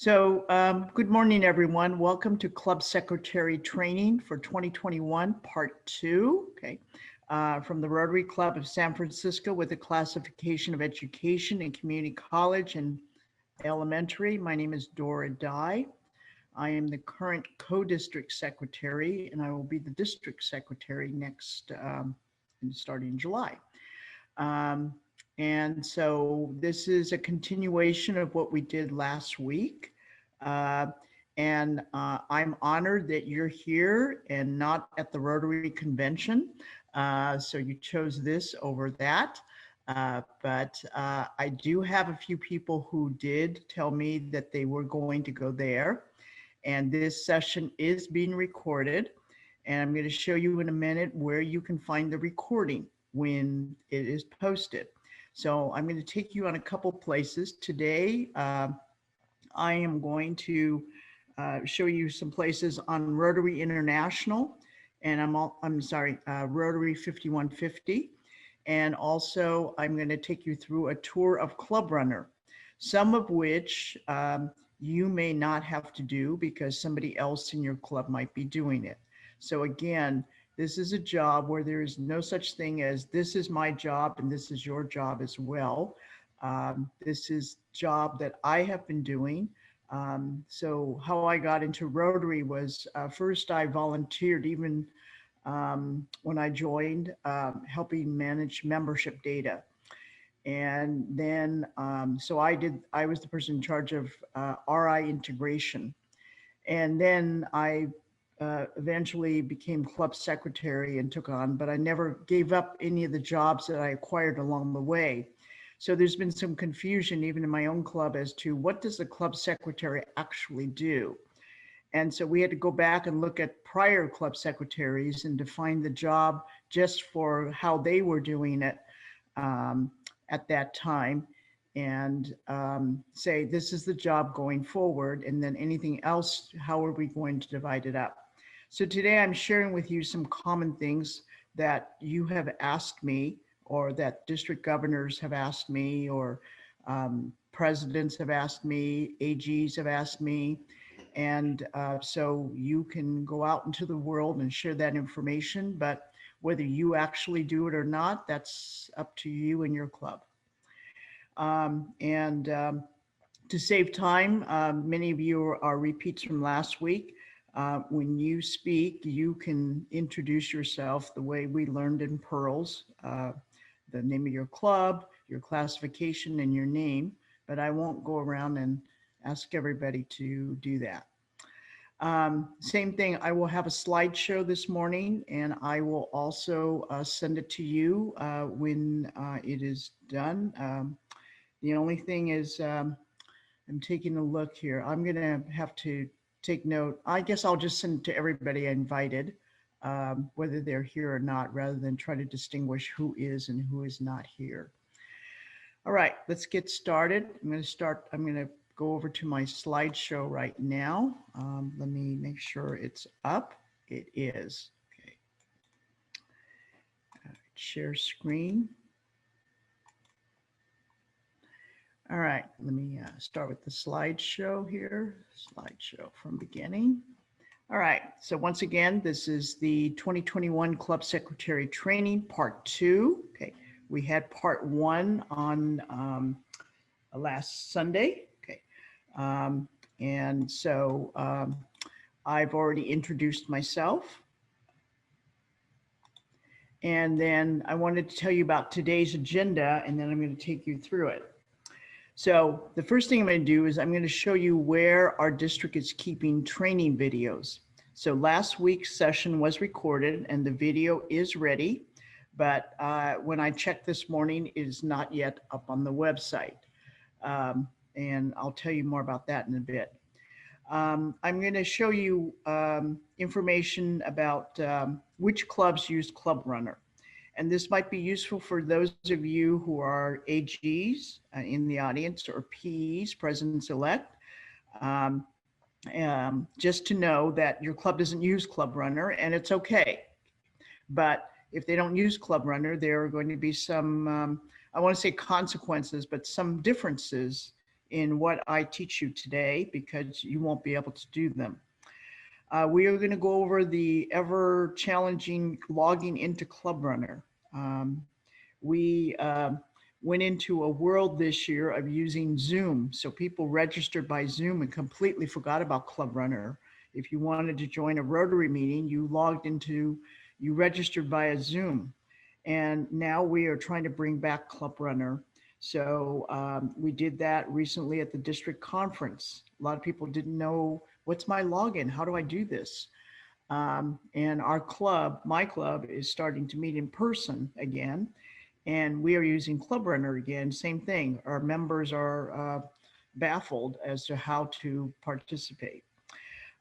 Good morning, everyone. Welcome to Club Secretary Training for 2021, Part 2, from the Rotary Club of San Francisco with the classification of education in community college and elementary. My name is Dora Dye. I am the current co-district secretary, and I will be the district secretary next, starting in July. And so this is a continuation of what we did last week. I'm honored that you're here and not at the Rotary Convention. So you chose this over that. But I do have a few people who did tell me that they were going to go there. And this session is being recorded. And I'm going to show you in a minute where you can find the recording when it is posted. So I'm going to take you on a couple places. Today, I am going to show you some places on Rotary International, and Rotary 5150. And also I'm going to take you through a tour of Club Runner, some of which you may not have to do because somebody else in your club might be doing it. So again, this is a job where there is no such thing as this is my job and this is your job as well. This is a job that I have been doing. So how I got into Rotary was first I volunteered even when I joined, helping manage membership data. And then, so I was the person in charge of RI integration. And then I eventually became club secretary and took on, but I never gave up any of the jobs that I acquired along the way. So there's been some confusion even in my own club as to what does the club secretary actually do? And so we had to go back and look at prior club secretaries and define the job just for how they were doing it at that time, and say this is the job going forward, and then anything else, how are we going to divide it up? So today I'm sharing with you some common things that you have asked me, or that district governors have asked me, or presidents have asked me, AGs have asked me. And so you can go out into the world and share that information, but whether you actually do it or not, that's up to you and your club. To save time, many of you are repeats from last week. When you speak, you can introduce yourself the way we learned in Pearls, the name of your club, your classification, and your name, but I won't go around and ask everybody to do that. Same thing, I will have a slideshow this morning, and I will also send it to you when it is done. The only thing is, I'm taking a look here. I'm gonna have to take note. I guess I'll just send it to everybody I invited, whether they're here or not, rather than try to distinguish who is and who is not here. All right, let's get started. I'm gonna go over to my slideshow right now. Let me make sure it's up. It is, okay. Share screen. All right, let me start with the slideshow here. Slideshow from beginning. All right, so once again, this is the 2021 Club Secretary Training, Part 2. Okay, we had Part 1 on last Sunday. Okay, and so I've already introduced myself. And then I wanted to tell you about today's agenda, and then I'm going to take you through it. So the first thing I'm going to do is I'm going to show you where our district is keeping training videos. So last week's session was recorded and the video is ready, but when I checked this morning, it is not yet up on the website. And I'll tell you more about that in a bit. I'm going to show you information about which clubs use Club Runner. And this might be useful for those of you who are AGs in the audience or PEs, presidents-elect, just to know that your club doesn't use Club Runner, and it's okay. But if they don't use Club Runner, there are going to be some, I want to say consequences, but some differences in what I teach you today because you won't be able to do them. We are going to go over the ever challenging logging into Club Runner. We went into a world this year of using Zoom. So people registered by Zoom and completely forgot about Club Runner. If you wanted to join a Rotary meeting, you registered via Zoom. And now we are trying to bring back Club Runner. So we did that recently at the district conference. A lot of people didn't know, what's my login? How do I do this? And our club, my club, is starting to meet in person again. And we are using Club Runner again, same thing. Our members are baffled as to how to participate.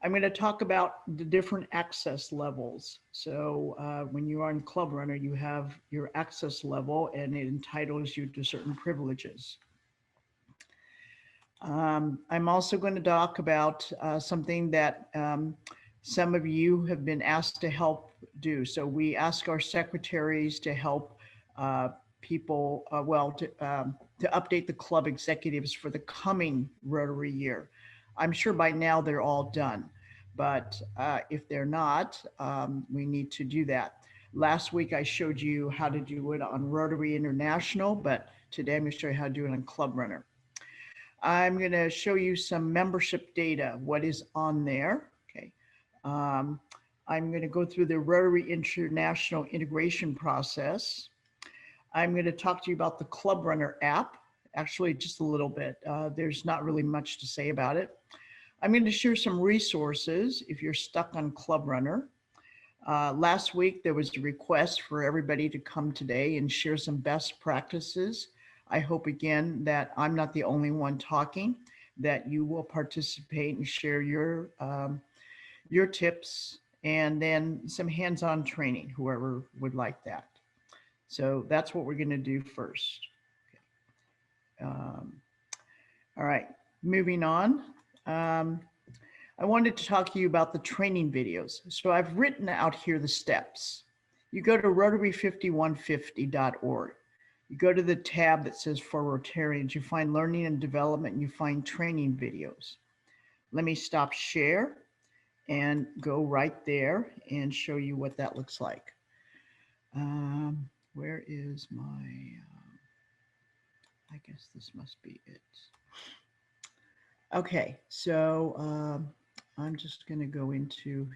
I'm going to talk about the different access levels. So when you are in Club Runner, you have your access level and it entitles you to certain privileges. I'm also going to talk about something that some of you have been asked to help do. So we ask our secretaries to help people, to update the club executives for the coming Rotary year. I'm sure by now they're all done, but if they're not, we need to do that. Last week I showed you how to do it on Rotary International, but today I'm going to show you how to do it on Club Runner. I'm going to show you some membership data, what is on there. Okay. I'm going to go through the Rotary International integration process. I'm going to talk to you about the Club Runner app, actually just a little bit. There's not really much to say about it. I'm going to share some resources if you're stuck on Club Runner. Last week, there was a request for everybody to come today and share some best practices. I hope again that I'm not the only one talking, that you will participate and share your tips and then some hands-on training, whoever would like that. So that's what we're going to do first. Okay. All right, moving on. I wanted to talk to you about the training videos. So I've written out here the steps. You go to Rotary5150.org. You go to the tab that says for Rotarians, you find learning and development, and you find training videos. Let me stop share and go right there and show you what that looks like. Where is my, I guess this must be it. Okay, so I'm just going to go into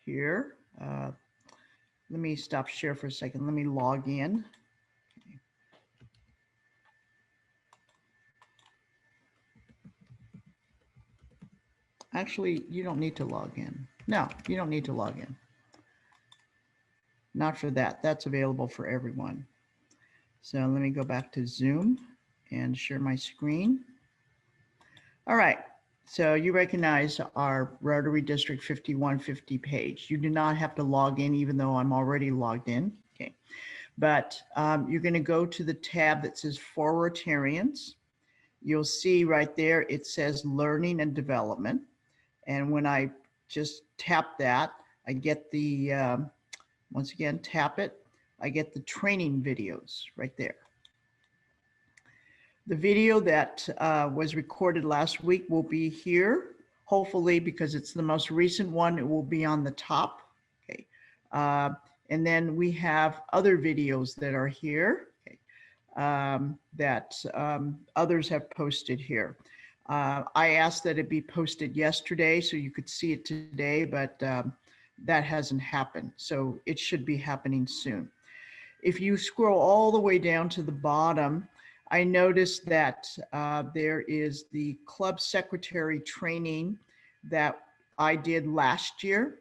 here. Let me stop share for a second. Let me log in. Okay. Actually, you don't need to log in. No, you don't need to log in. Not for that. That's available for everyone. So let me go back to Zoom and share my screen. All right. So you recognize our Rotary District 5150 page. You do not have to log in, even though I'm already logged in. Okay. But you're going to go to the tab that says for Rotarians. You'll see right there, it says learning and development. And when I just tap that, I get the, once again, tap it, I get the training videos right there. The video that was recorded last week will be here, hopefully, because it's the most recent one, it will be on the top. Okay. And then we have other videos that are here, okay, that others have posted here. I asked that it be posted yesterday so you could see it today, but that hasn't happened. So it should be happening soon. If you scroll all the way down to the bottom, I noticed that there is the club secretary training that I did last year.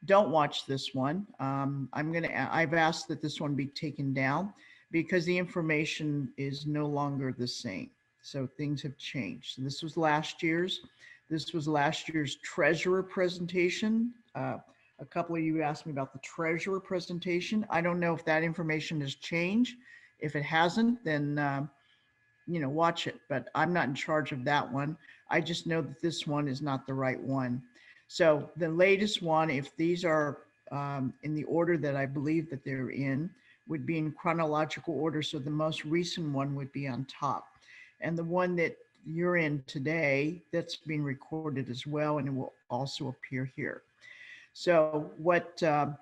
Don't watch this one. I've asked that this one be taken down because the information is no longer the same. So things have changed. So this was last year's. This was last year's treasurer presentation. A couple of you asked me about the treasurer presentation. I don't know if that information has changed. If it hasn't, then watch it. But I'm not in charge of that one. I just know that this one is not the right one. So the latest one, if these are in the order that I believe that they're in, would be in chronological order. So the most recent one would be on top. And the one that you're in today, that's being recorded as well, and it will also appear here. So what the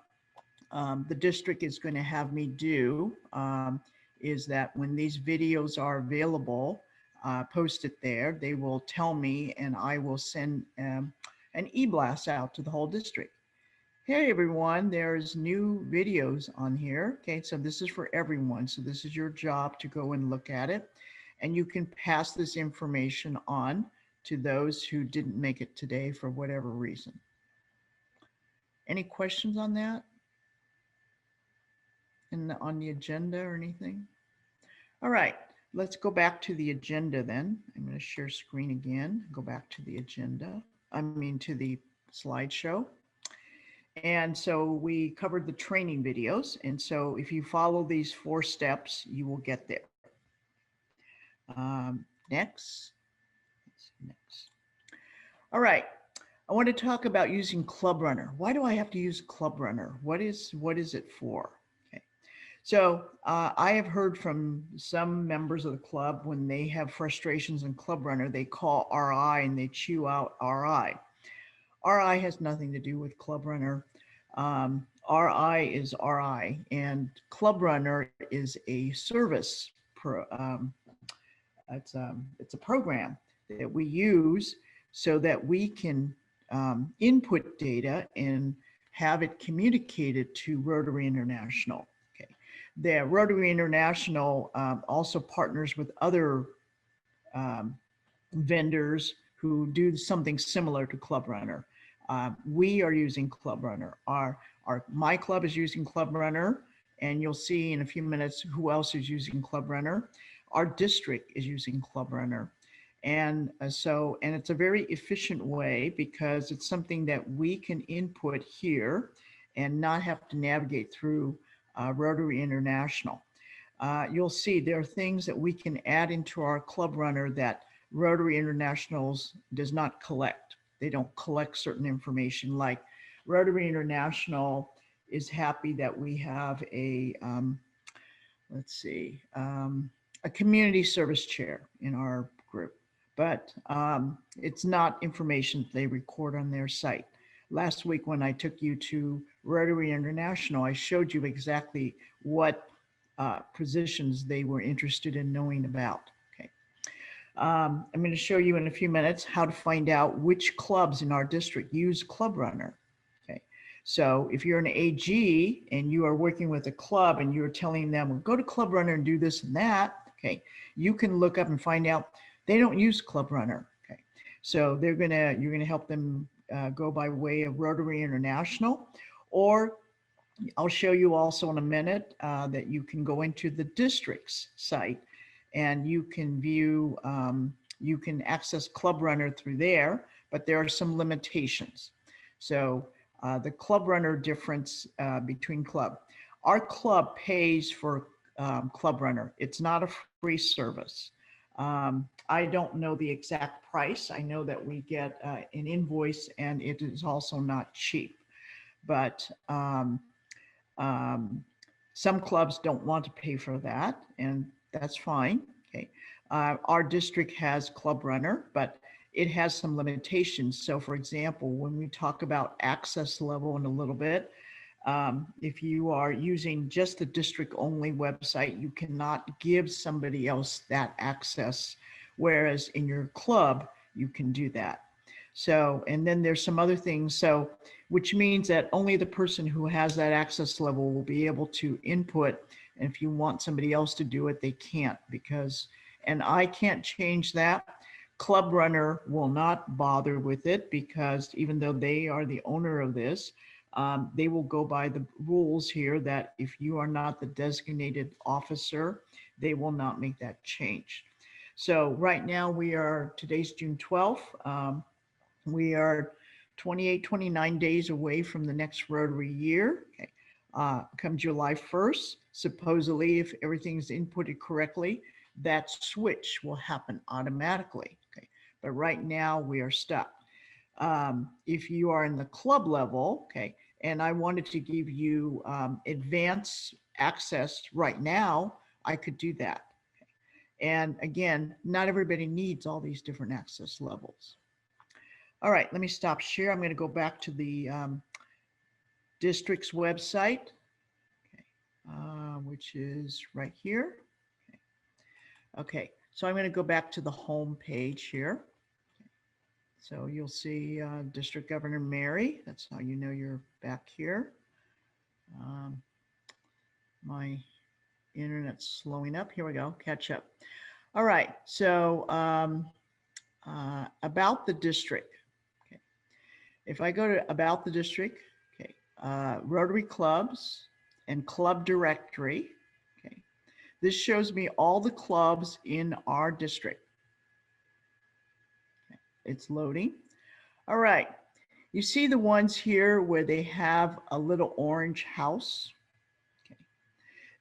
district is going to have me do is that when these videos are available, post it there, they will tell me, and I will send an e-blast out to the whole district. Hey everyone, there's new videos on here. Okay, so this is for everyone. So this is your job to go and look at it. And you can pass this information on to those who didn't make it today for whatever reason. Any questions on that? And on the agenda or anything? All right, let's go back to the agenda then. I'm going to share screen again, go back to the agenda. I mean to the slideshow. And so we covered the training videos. And so if you follow these 4 steps, you will get there. Next. All right. I want to talk about using Club Runner. Why do I have to use Club Runner? What is it for? Okay. So I have heard from some members of the club when they have frustrations in Club Runner, they call RI and they chew out RI. RI has nothing to do with Club Runner. RI is RI, and Club Runner is a service. It's a program that we use so that we can input data and have it communicated to Rotary International. Okay, the Rotary International also partners with other vendors who do something similar to Club Runner. We are using Club Runner. My club is using Club Runner, and you'll see in a few minutes who else is using Club Runner. Our district is using Club Runner. And it's a very efficient way because it's something that we can input here and not have to navigate through Rotary International. You'll see there are things that we can add into our Club Runner that Rotary Internationals does not collect. They don't collect certain information, like Rotary International is happy that we have a, a community service chair in our group, but it's not information they record on their site. Last week when I took you to Rotary International, I showed you exactly what positions they were interested in knowing about. I'm going to show you in a few minutes how to find out which clubs in our district use Club Runner. Okay, so if you're an AG and you are working with a club and you're telling them, well, go to Club Runner and do this and that, okay, you can look up and find out they don't use Club Runner. Okay, so you're going to help them go by way of Rotary International, or I'll show you also in a minute that you can go into the district's site and you can view, you can access Club Runner through there, but there are some limitations. So the Club Runner difference between club. Our club pays for Club Runner. It's not a free service. I don't know the exact price. I know that we get an invoice and it is also not cheap, but some clubs don't want to pay for that, and that's fine. Okay, our district has Club Runner, but it has some limitations. So for example, when we talk about access level in a little bit, if you are using just the district only website, you cannot give somebody else that access, whereas in your club, you can do that. So, and then there's some other things. So, which means that only the person who has that access level will be able to input. And if you want somebody else to do it, they can't, because, and I can't change that. Club Runner will not bother with it because even though they are the owner of this, they will go by the rules here that if you are not the designated officer, they will not make that change. So right now today's June 12th. We are 28, 29 days away from the next Rotary year. Okay. Come July 1st, supposedly, if everything's inputted correctly, that switch will happen automatically. Okay. But right now we are stuck. If you are in the club level, okay, and I wanted to give you advanced access right now, I could do that. Okay. And again, not everybody needs all these different access levels. All right, let me stop share. I'm going to go back to the district's website, okay, which is right here. Okay, so I'm going to go back to the home page here. So you'll see District Governor Mary. That's how you know you're back here. My internet's slowing up. Here we go. Catch up. All right. So about the district. Okay. If I go to about the district, okay, Rotary clubs and club directory. Okay. This shows me all the clubs in our district. Okay. It's loading. All right. You see the ones here where they have a little orange house.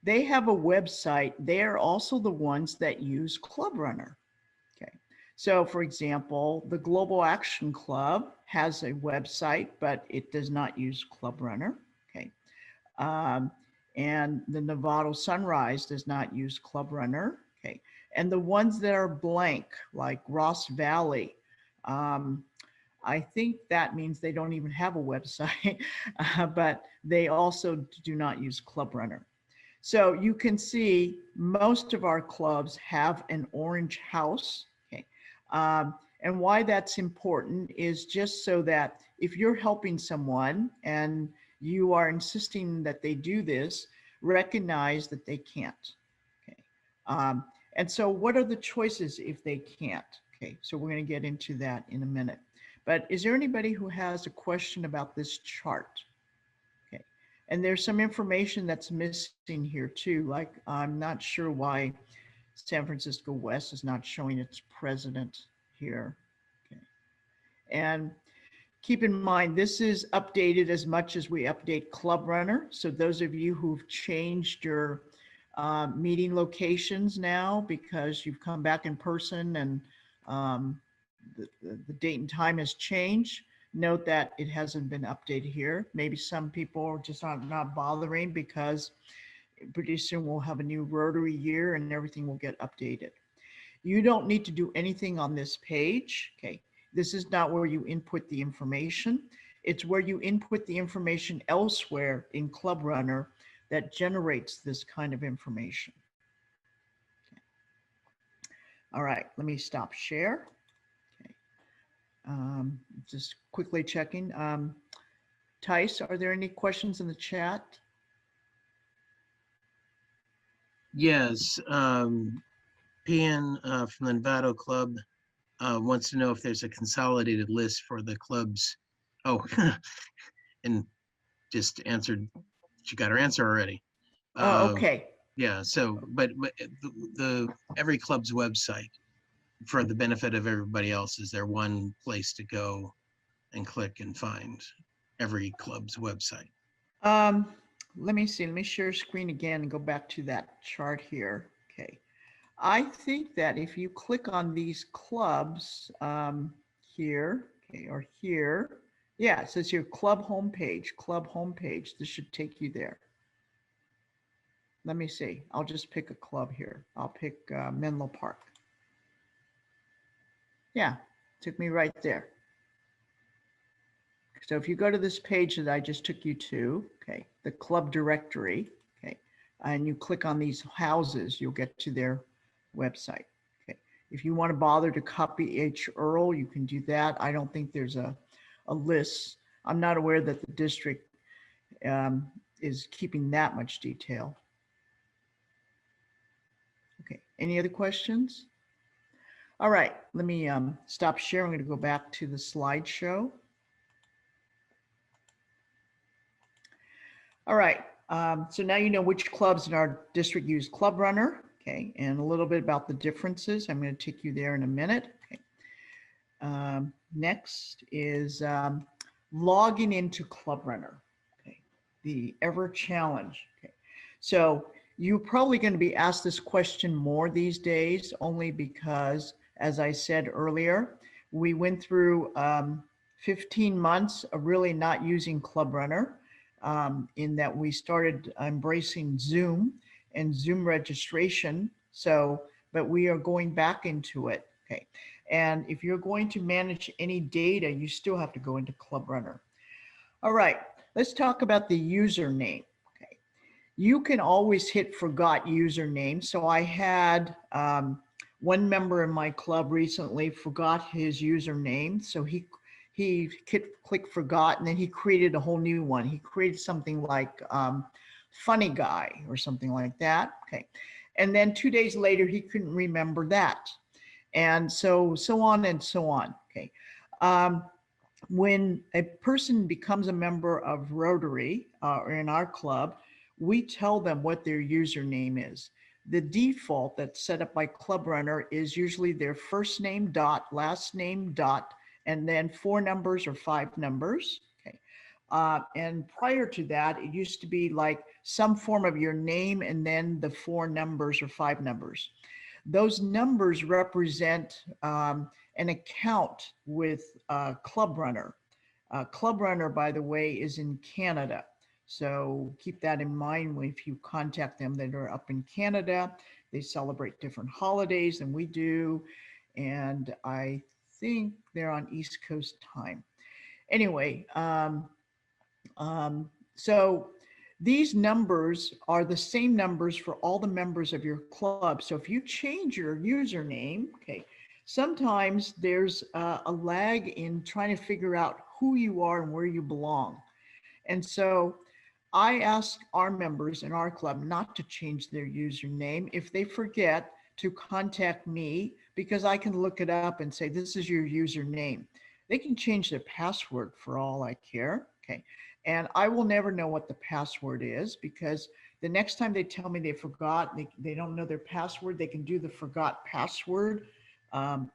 They have a website. They are also the ones that use Club Runner. Okay. So for example, the Global Action Club has a website, but it does not use Club Runner. Okay. And the Novato Sunrise does not use Club Runner. Okay. And the ones that are blank, like Ross Valley, I think that means they don't even have a website, but they also do not use Club Runner. So you can see most of our clubs have an orange house. Okay. And why that's important is just so that if you're helping someone and you are insisting that they do this, recognize that they can't. Okay. And so what are the choices if they can't? Okay, so we're going to get into that in a minute. But is there anybody who has a question about this chart? Okay, and there's some information that's missing here too. Like I'm not sure why San Francisco West is not showing its president here. Okay, and keep in mind, this is updated as much as we update Club Runner. So those of you who've changed your meeting locations now because you've come back in person and the date and time has changed, note that it hasn't been updated here. Maybe some people are just not bothering because pretty soon we'll have a new Rotary year and everything will get updated. You don't need to do anything on this page. Okay, this is not where you input the information. It's where you input the information elsewhere in Club Runner that generates this kind of information. Okay. All right, let me stop share. Okay. Just quickly checking. Tice, are there any questions in the chat? Yes, Pian from the Novato Club wants to know if there's a consolidated list for the clubs. Oh, and just answered, she got her answer already. Okay. Yeah, so, but the every club's website, for the benefit of everybody else, is there one place to go and click and find every club's website? Let me see, let me share screen again and go back to that chart here. Okay. I think that if you click on these clubs here, okay, or here, yeah, it says here club homepage. This should take you there. Let me see. I'll just pick a club here. I'll pick Menlo Park. Yeah, took me right there. So if you go to this page that I just took you to, okay, the club directory, okay, and you click on these houses, you'll get to their website. Okay, if you want to bother to copy H. Earl, you can do that. I don't think there's a list. I'm not aware that the district is keeping that much detail. Okay, any other questions? All right, let me stop sharing. I'm going to go back to the slideshow. All right, so now you know which clubs in our district use Club Runner, okay, and a little bit about the differences. I'm going to take you there in a minute. Okay. Next is logging into Club Runner, okay, the ever challenge. Okay, so you're probably going to be asked this question more these days, only because, as I said earlier, we went through 15 months of really not using Club Runner. In that we started embracing Zoom and Zoom registration. So but we are going back into it. Okay. And if you're going to manage any data, you still have to go into Club Runner. All right, let's talk about the username. Okay. You can always hit forgot username. So I had one member in my club recently forgot his username. So he clicked forgot, and then he created a whole new one. He created something like funny guy or something like that. Okay. And then 2 days later, he couldn't remember that. And so on and so on. Okay. When a person becomes a member of Rotary or in our club, we tell them what their username is. The default that's set up by Club Runner is usually their first name dot, last name dot, and then 4 numbers or 5 numbers. Okay. And prior to that, it used to be like some form of your name and then the 4 numbers or 5 numbers. Those numbers represent an account with Club Runner. Club Runner, by the way, is in Canada. So keep that in mind if you contact them that are up in Canada. They celebrate different holidays than we do. And I think they're on East Coast time. Anyway, so these numbers are the same numbers for all the members of your club. So if you change your username, okay, sometimes there's a lag in trying to figure out who you are and where you belong. And so I ask our members in our club not to change their username. If they forget, to contact me, because I can look it up and say, this is your username. They can change their password for all I care. Okay. And I will never know what the password is, because the next time they tell me they forgot, they don't know their password, they can do the forgot password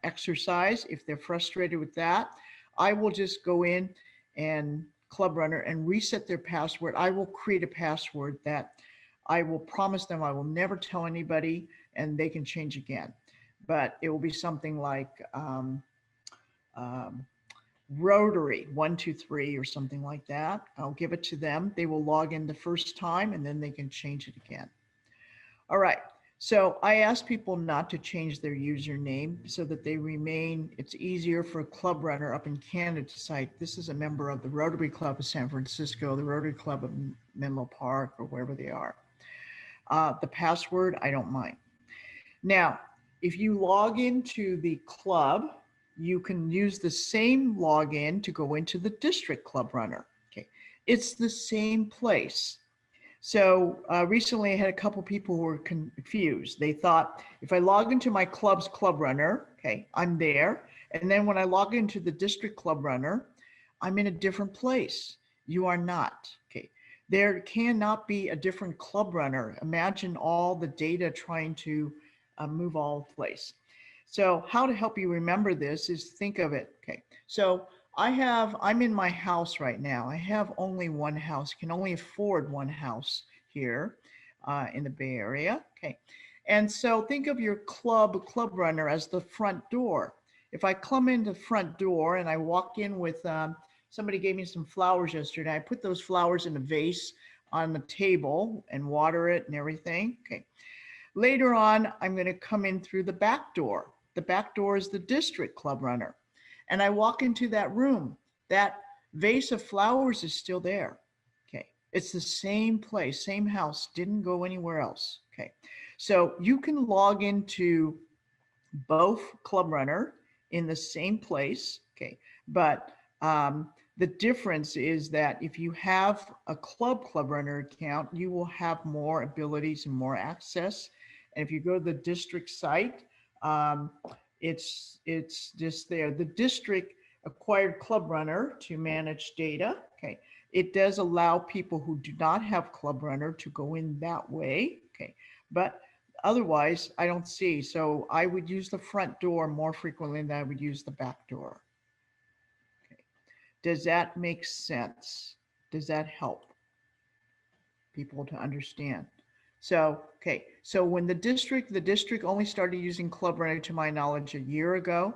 exercise. If they're frustrated with that, I will just go in and Club Runner and reset their password. I will create a password that I will promise them I will never tell anybody, and they can change again. But it will be something like Rotary 123 or something like that. I'll give it to them. They will log in the first time and then they can change it again. All right. So I ask people not to change their username so that they remain, it's easier for a club runner up in Canada to cite, this is a member of the Rotary Club of San Francisco, the Rotary Club of Menlo Park, or wherever they are. The password, I don't mind. Now, if you log into the club, you can use the same login to go into the district club runner. Okay, it's the same place. So recently I had a couple people who were confused. They thought if I log into my club's club runner, okay, I'm there. And then when I log into the district club runner, I'm in a different place. You are not. Okay. There cannot be a different club runner. Imagine all the data trying to move all place. So how to help you remember this is think of it. Okay. So I'm in my house right now. I have only one house, can only afford one house here in the Bay Area. Okay. And so think of your club runner as the front door. If I come in the front door and I walk in with, somebody gave me some flowers yesterday, I put those flowers in a vase on the table and water it and everything. Okay. Later on, I'm going to come in through the back door. The back door is the district club runner. And I walk into that room. That vase of flowers is still there. Okay. It's the same place, same house, didn't go anywhere else. Okay. So you can log into both Club Runner in the same place. Okay. But the difference is that if you have a Club Runner account, you will have more abilities and more access. And if you go to the district site, it's just there. The district acquired Club Runner to manage data. Okay. It does allow people who do not have Club Runner to go in that way. Okay. But otherwise, I don't see. So I would use the front door more frequently than I would use the back door. Okay. Does that make sense? Does that help people to understand? So, okay, so when the district only started using Club Runner, to my knowledge, a year ago,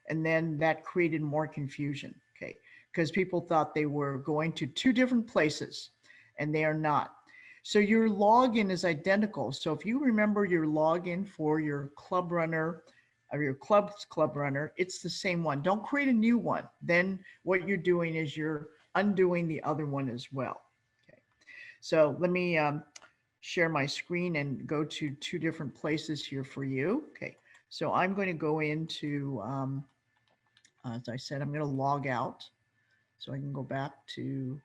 and then that created more confusion, okay, because people thought they were going to 2 different places, and they are not. So your login is identical. So if you remember your login for your club runner or your club's club runner, it's the same one. Don't create a new one. Then what you're doing is you're undoing the other one as well. Okay. So let me share my screen and go to two different places here for you. Okay. So I'm going to go into, as I said, I'm going to log out so I can go back to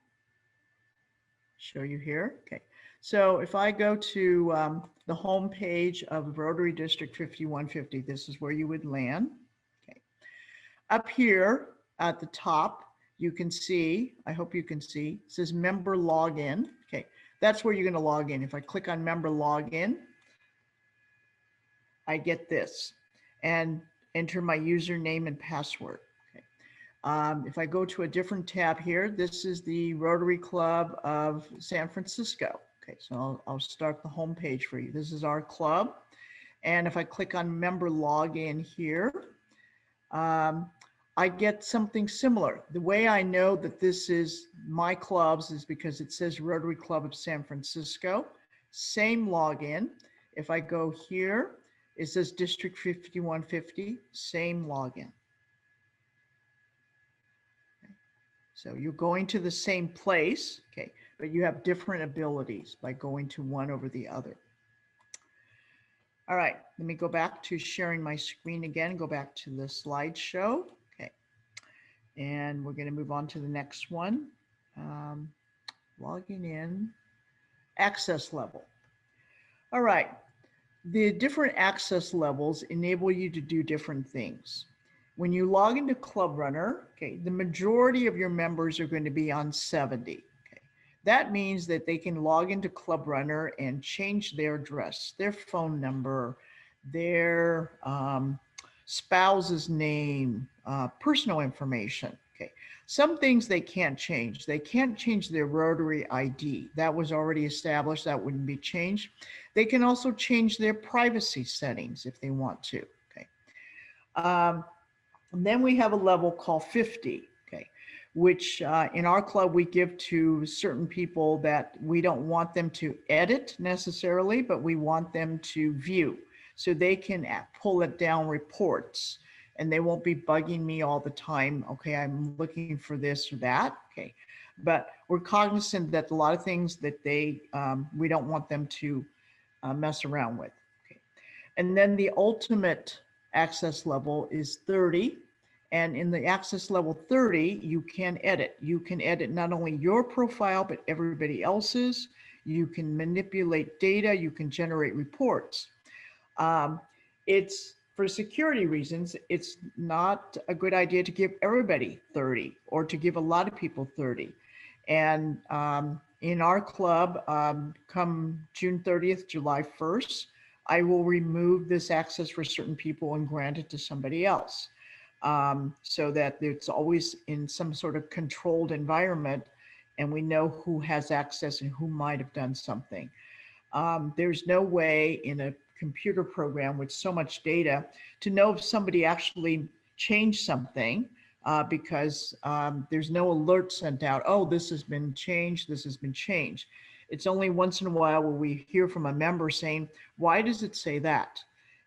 show you here. Okay. So if I go to the home page of Rotary District 5150, this is where you would land. Okay. Up here at the top, you can see, I hope you can see, it says member login. Okay. That's where you're going to log in. If I click on member login, I get this and enter my username and password. Okay. If I go to a different tab here, this is the Rotary Club of San Francisco. Okay, so I'll start the home page for you. This is our club. And if I click on member login here, I get something similar. The way I know that this is my clubs is because it says Rotary Club of San Francisco. Same login. If I go here, it says District 5150, same login. Okay. So you're going to the same place, okay, but you have different abilities by going to one over the other. All right, let me go back to sharing my screen again, go back to the slideshow. Okay, and we're going to move on to the next one. Logging in, access level. All right, the different access levels enable you to do different things. When you log into Club Runner, okay, the majority of your members are going to be on 70. Okay, that means that they can log into Club Runner and change their address, their phone number, their spouse's name, personal information. Okay, some things they can't change. They can't change their Rotary ID. That was already established. That wouldn't be changed. They can also change their privacy settings if they want to. Okay. And then we have a level called 50. Okay, which in our club we give to certain people that we don't want them to edit necessarily, but we want them to view, so they can pull it down reports and they won't be bugging me all the time. Okay, I'm looking for this or that. Okay, but we're cognizant that a lot of things that they we don't want them to mess around with. Okay, and then the ultimate access level is 30. And in the access level 30, you can edit. You can edit not only your profile, but everybody else's. You can manipulate data. You can generate reports. It's for security reasons, it's not a good idea to give everybody 30 or to give a lot of people 30. And in our club, come June 30th, July 1st, I will remove this access for certain people and grant it to somebody else. So that it's always in some sort of controlled environment and we know who has access and who might have done something. There's no way in a computer program with so much data to know if somebody actually changed something because there's no alert sent out. Oh, this has been changed. This has been changed. It's only once in a while where we hear from a member saying, why does it say that?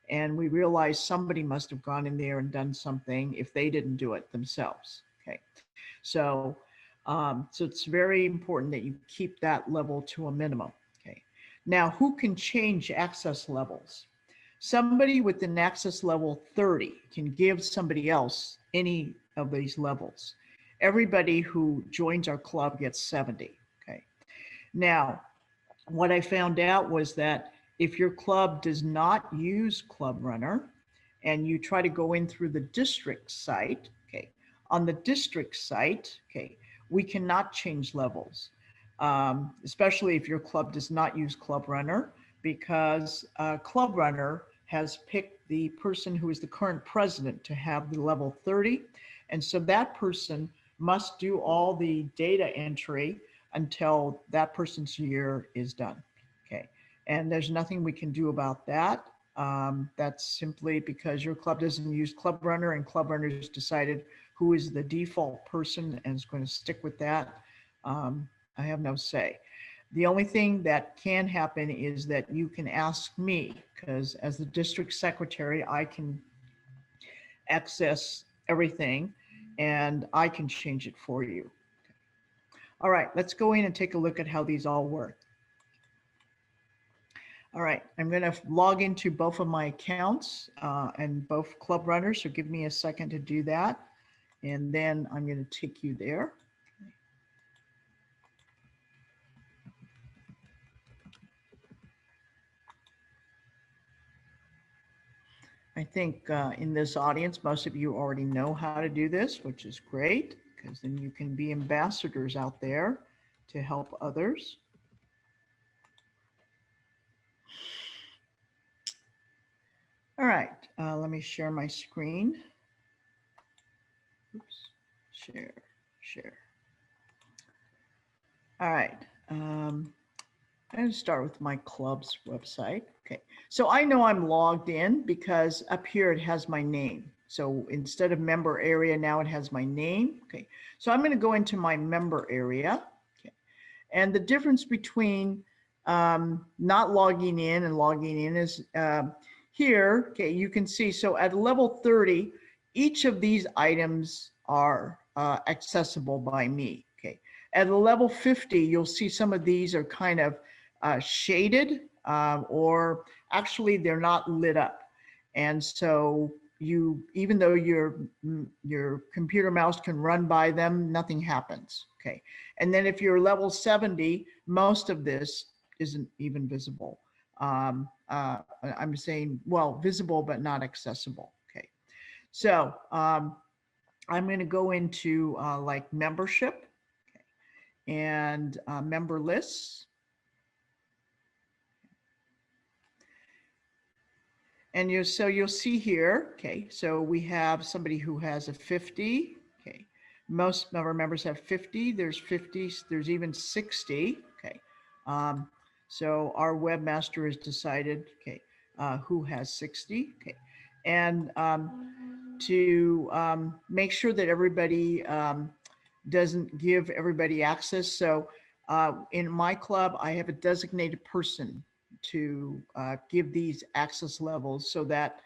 And we realize somebody must have gone in there and done something if they didn't do it themselves. Okay, so so it's very important that you keep that level to a minimum. Okay, now who can change access levels? Somebody with an access level 30 can give somebody else any of these levels. Everybody who joins our club gets 70. Okay, now what I found out was that if your club does not use Club Runner and you try to go in through the district site, okay, on the district site, okay, we cannot change levels, especially if your club does not use Club Runner, because Club Runner has picked the person who is the current president to have the level 30. And so that person must do all the data entry until that person's year is done. Okay, and there's nothing we can do about that. That's simply because your club doesn't use Club Runner and Club Runner's decided who is the default person and is going to stick with that. I have no say. The only thing that can happen is that you can ask me, because as the district secretary, I can access everything and I can change it for you. All right, let's go in and take a look at how these all work. All right, I'm going to log into both of my accounts and both club runners, so give me a second to do that. And then I'm going to take you there. I think in this audience, most of you already know how to do this, which is great, because then you can be ambassadors out there to help others. All right, let me share my screen. Oops, share. All right, I'm going to start with my club's website. Okay, so I know I'm logged in because up here it has my name. So instead of member area, now it has my name. Okay, so I'm going to go into my member area. Okay, and the difference between not logging in and logging in is here. Okay, you can see. So at level 30, each of these items are accessible by me. Okay, at a level 50, you'll see some of these are kind of shaded or actually they're not lit up. And so you, even though your computer mouse can run by them, nothing happens. Okay. And then if you're level 70, most of this isn't even visible. I'm saying, well, visible, but not accessible. Okay. So I'm going to go into like membership and member lists. And so you'll see here, okay, so we have somebody who has a 50, okay. Most of our members have 50, there's 50, there's even 60, okay. So our webmaster has decided, okay, who has 60, okay. And to make sure that everybody doesn't give everybody access. So in my club, I have a designated person to give these access levels so that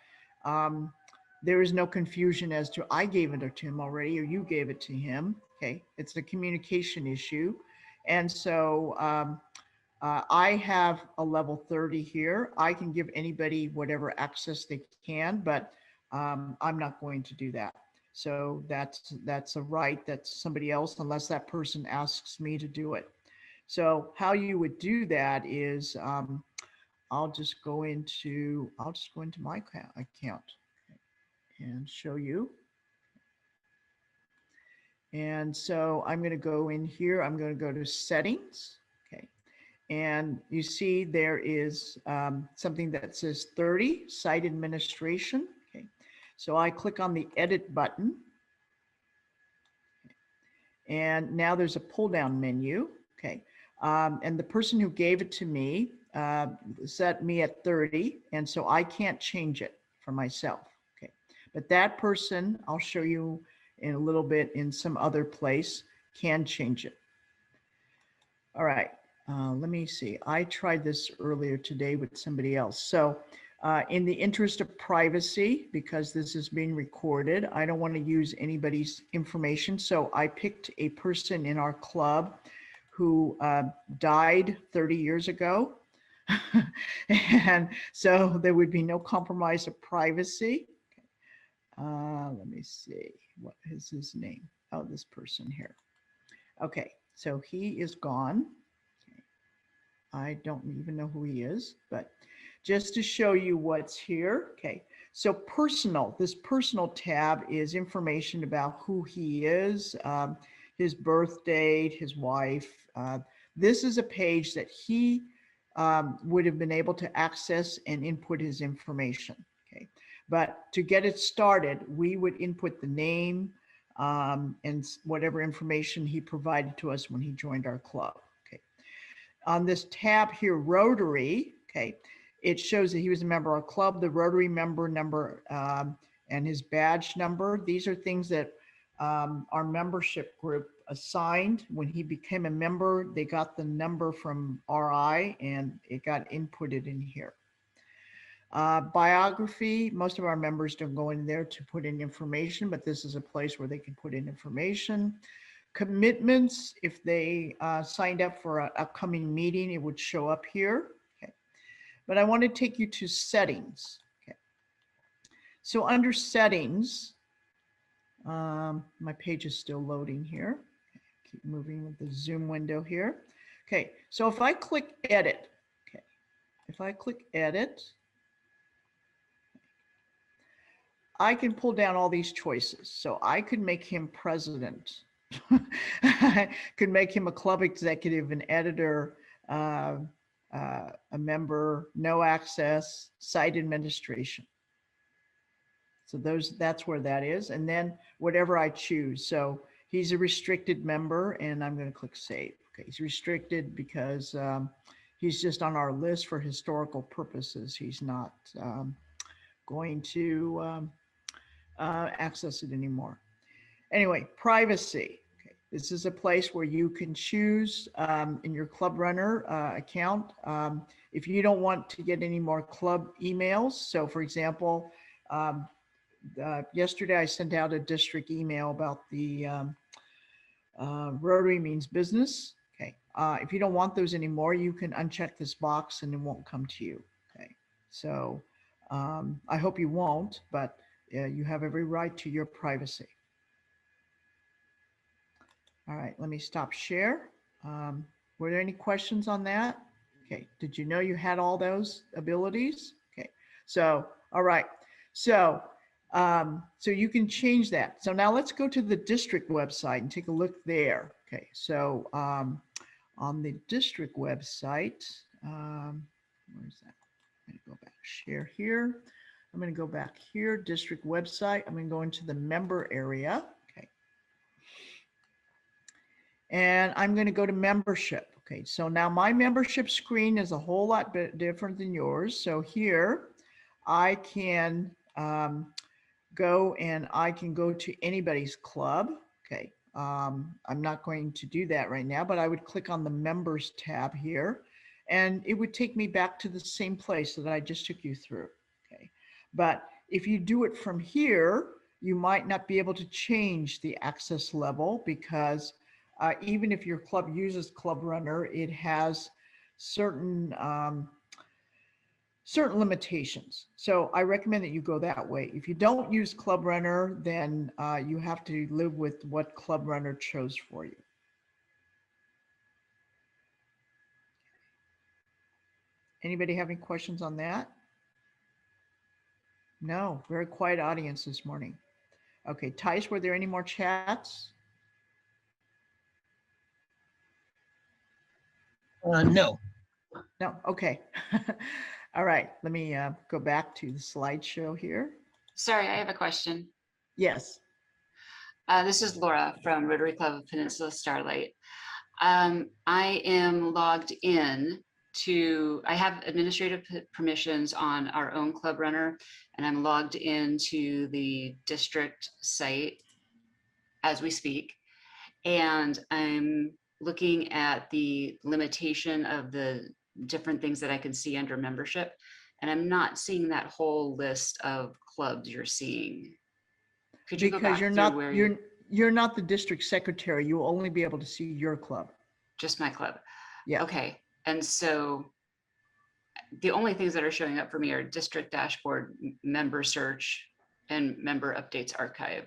there is no confusion as to I gave it to him already or you gave it to him. Okay, it's a communication issue. And so I have a level 30 here. I can give anybody whatever access they can, but I'm not going to do that. So that's a right that somebody else, unless that person asks me to do it. So how you would do that is I'll just go into my account and show you. And so I'm going to go in here. I'm going to go to settings. Okay. And you see there is something that says 30 site administration. Okay. So I click on the edit button. And now there's a pull down menu. Okay. And the person who gave it to me set me at 30. And so I can't change it for myself. Okay. But that person, I'll show you in a little bit in some other place, can change it. All right. Let me see. I tried this earlier today with somebody else. So in the interest of privacy, because this is being recorded, I don't want to use anybody's information. So I picked a person in our club who died 30 years ago. And so there would be no compromise of privacy. Let me see. What is his name? Oh, this person here. Okay. So he is gone. I don't even know who he is, but just to show you what's here. Okay, so personal, this personal tab is information about who he is, his birth date, his wife. This is a page that he would have been able to access and input his information. Okay, but to get it started, we would input the name and whatever information he provided to us when he joined our club. On this tab here, Rotary, okay, it shows that he was a member of our club, the Rotary member number and his badge number. These are things that our membership group assigned. When he became a member, they got the number from RI and it got inputted in here. Biography, most of our members don't go in there to put in information, but this is a place where they can put in information. Commitments, if they signed up for an upcoming meeting, it would show up here. Okay. But I want to take you to settings. Okay. So under settings, my page is still loading here. Okay. Keep moving with the Zoom window here. Okay, so if I click edit, okay, if I click edit, I can pull down all these choices. So I could make him president. I could make him a club executive, an editor, a member, no access, site administration. So that's where that is. And then whatever I choose. So he's a restricted member and I'm going to click save. Okay, he's restricted because he's just on our list for historical purposes. He's not going to access it anymore. Anyway, privacy. Okay. This is a place where you can choose in your Club Runner account if you don't want to get any more club emails. So for example, yesterday I sent out a district email about the Rotary means business. Okay. If you don't want those anymore, you can uncheck this box and it won't come to you. Okay. So I hope you won't, but you have every right to your privacy. All right, let me stop share. Were there any questions on that? Okay, did you know you had all those abilities? Okay, so, all right. So, so you can change that. So now let's go to the district website and take a look there. Okay, so on the district website, where's that? I'm gonna go back, share here. I'm going to go back here, district website. I'm going to go into the member area. Okay. And I'm going to go to membership. Okay. So now my membership screen is a whole lot bit different than yours. So here I can go and I can go to anybody's club. Okay. I'm not going to do that right now, but I would click on the members tab here and it would take me back to the same place that I just took you through. Okay. But if you do it from here, you might not be able to change the access level because even if your club uses Club Runner, it has certain certain limitations. So I recommend that you go that way. If you don't use Club Runner, then you have to live with what Club Runner chose for you. Anybody have any questions on that? No, very quiet audience this morning. Okay, Tice, were there any more chats? No. No, okay. All right, let me go back to the slideshow here. Sorry, I have a question. Yes. This is Laura from Rotary Club of Peninsula Starlight. I am logged in to, I have administrative permissions on our own Club Runner, and I'm logged into the district site as we speak. And I'm looking at the limitation of the different things that I can see under membership. And I'm not seeing that whole list of clubs you're seeing. Could you go back Because you're not the district secretary. You will only be able to see your club. Just my club. Yeah. Okay. And so the only things that are showing up for me are district dashboard, member search, and member updates archive.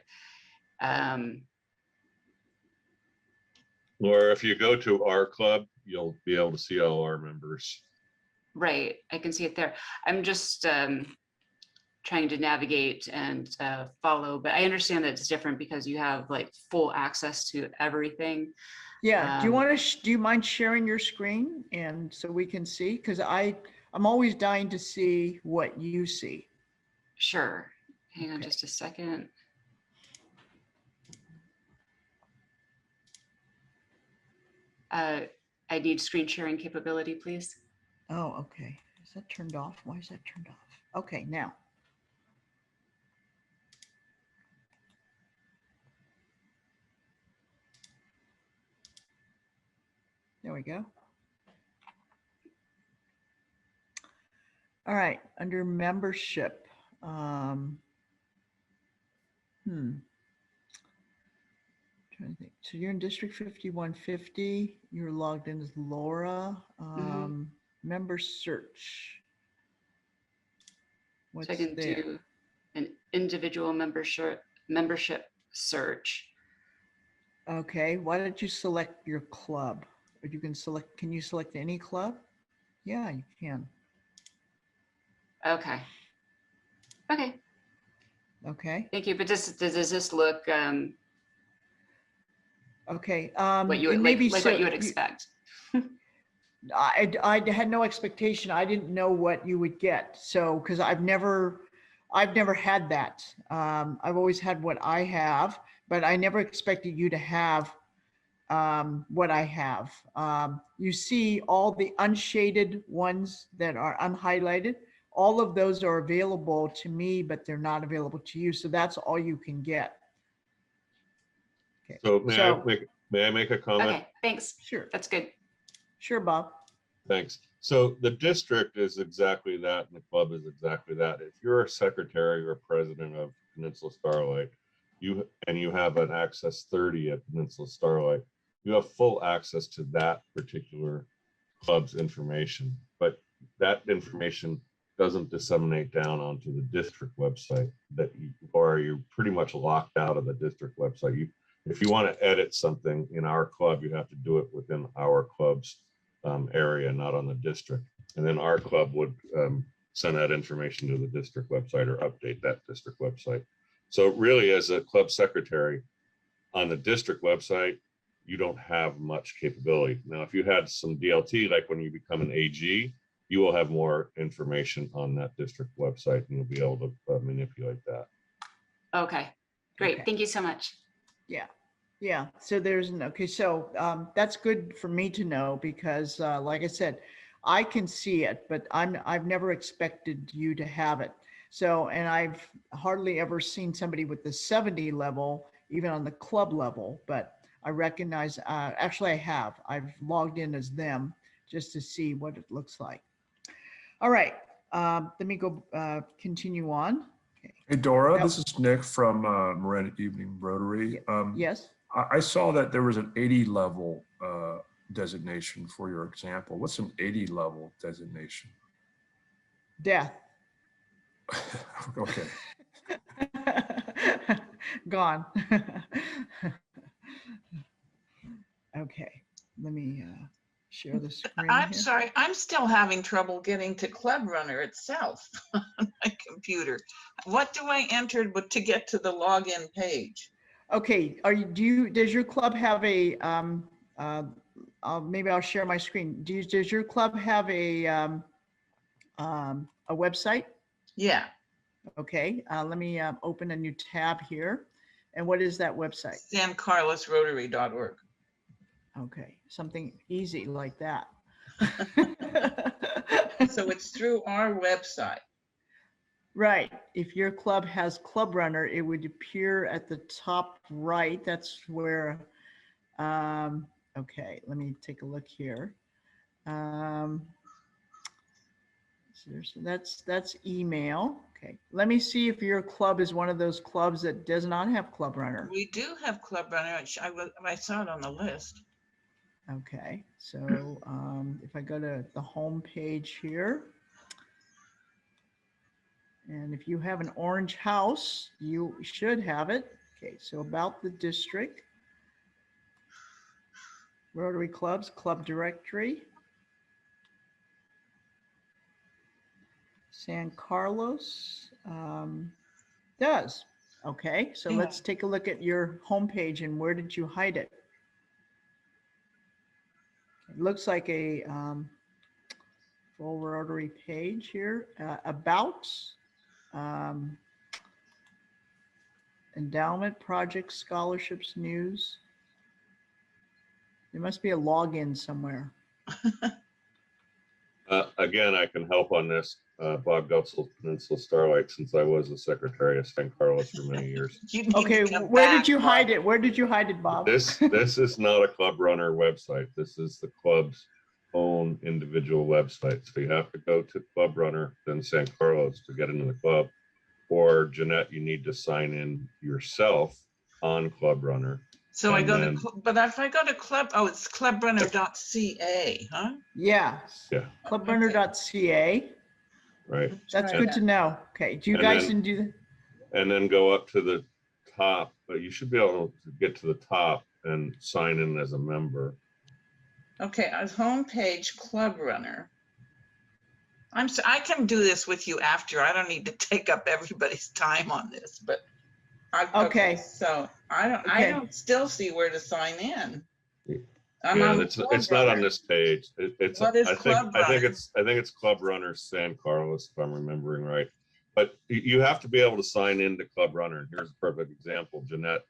Or if you go to our club, you'll be able to see all our members. Right. I can see it there. I'm just trying to navigate and follow, but I understand that it's different because you have like full access to everything. Yeah. Do you mind sharing your screen and so we can see? Because I'm always dying to see what you see. Sure. Hang on just a second. I need screen sharing capability, please. Oh, okay. Is that turned off? Why is that turned off? Okay, now. we go. All right, under membership. Trying to think. So you're in District 5150. You're logged in as Laura. Member search. What's So I can there? do an individual membership search. Okay, why don't you select your club? Or you can select, can you select any club? Yeah, you can. Okay. Okay, Okay, thank you. But does this look okay. what you It would may like, be like so, what you would expect? I had no expectation. I didn't know what you would get. So, because I've never had that. I've always had what I have, but I never expected you to have what I have. You see all the unshaded ones that are unhighlighted. All of those are available to me, but they're not available to you. So that's all you can get. Okay. So So may I make a comment? Okay, thanks. sure, That's good. sure, Bob. Thanks. So the district is exactly that, and the club is exactly that. If you're a secretary or president of Peninsula Starlight, you have an access 30 at Peninsula Starlight, you have full access to that particular club's information. But that information doesn't disseminate down onto the district website or you're pretty much locked out of the district website. If you want to edit something in our club, you have to do it within our club's area, not on the district. And then our club would send that information to the district website or update that district website. So really, as a club secretary on the district website, you don't have much capability. Now, if you had some DLT, like when you become an AG, you will have more information on that district website and you'll be able to manipulate that. Okay, great. Okay. Thank you so much. Yeah, so there's an, okay, so that's good for me to know because like I said, I can see it, but I've never expected you to have it. So, and I've hardly ever seen somebody with the 70 level, even on the club level, but I recognize, actually I have, I've logged in as them just to see what it looks like. All right, let me go continue on. Okay. Hey, Dora, Yep. this is Nick from Miranda Evening Rotary. Yes. I saw that there was an 80 level designation for your example. What's an 80 level designation? Death. Okay. Gone. Okay, let me share the screen I'm here. sorry, I'm still having trouble getting to Club Runner itself on my computer. What do I enter to get to the login page? Okay, does your club have a, maybe I'll share my screen. Does your club have a website? Yeah, Okay, let me open a new tab here. And what is that website? sancarlosrotary.org. Okay, something easy like that. So it's through our website. Right. If your club has Club Runner, it would appear at the top right. That's where, okay, let me take a look here. So that's email. Okay, let me see if your club is one of those clubs that does not have Club Runner. We do have Club Runner. I saw it on the list. Okay, so if I go to the home page here, and if you have an orange house, you should have it. Okay, so about the district, Rotary clubs, club directory, San Carlos does. Okay, so Yeah. let's take a look at your homepage and where did you hide it? It looks like a full Rotary page here. About, endowment, projects, scholarships, news. There must be a login somewhere. Again, I can help on this. Bob Gutzel, Peninsula Starlight, since I was the secretary of San Carlos for many years. You need to Okay, come where back, did you hide Bob. it? Where did you hide it, Bob? This is not a Club Runner website. This is the club's own individual website. So you have to go to Club Runner, then San Carlos to get into the club. Or Jeanette, you need to sign in yourself on Club Runner. So I And go then- to, but if I go to club, oh, it's clubrunner.ca, huh? Yeah, Yeah, clubrunner.ca. right. That's Try good that. to know. Okay, do you And guys then- didn't do that? And then go up to the top, but you should be able to get to the top and sign in as a member. Okay, on homepage, Club Runner. I can do this with you after. I don't need to take up everybody's time on this, but. Okay. So I Okay. don't still see where to sign in. I'm Yeah, on it's Club not on Runner. this page. It's What is I think Club Runner? it's Club Runner San Carlos, if I'm remembering right. But you have to be able to sign into Club Runner. And here's a perfect example. Jeanette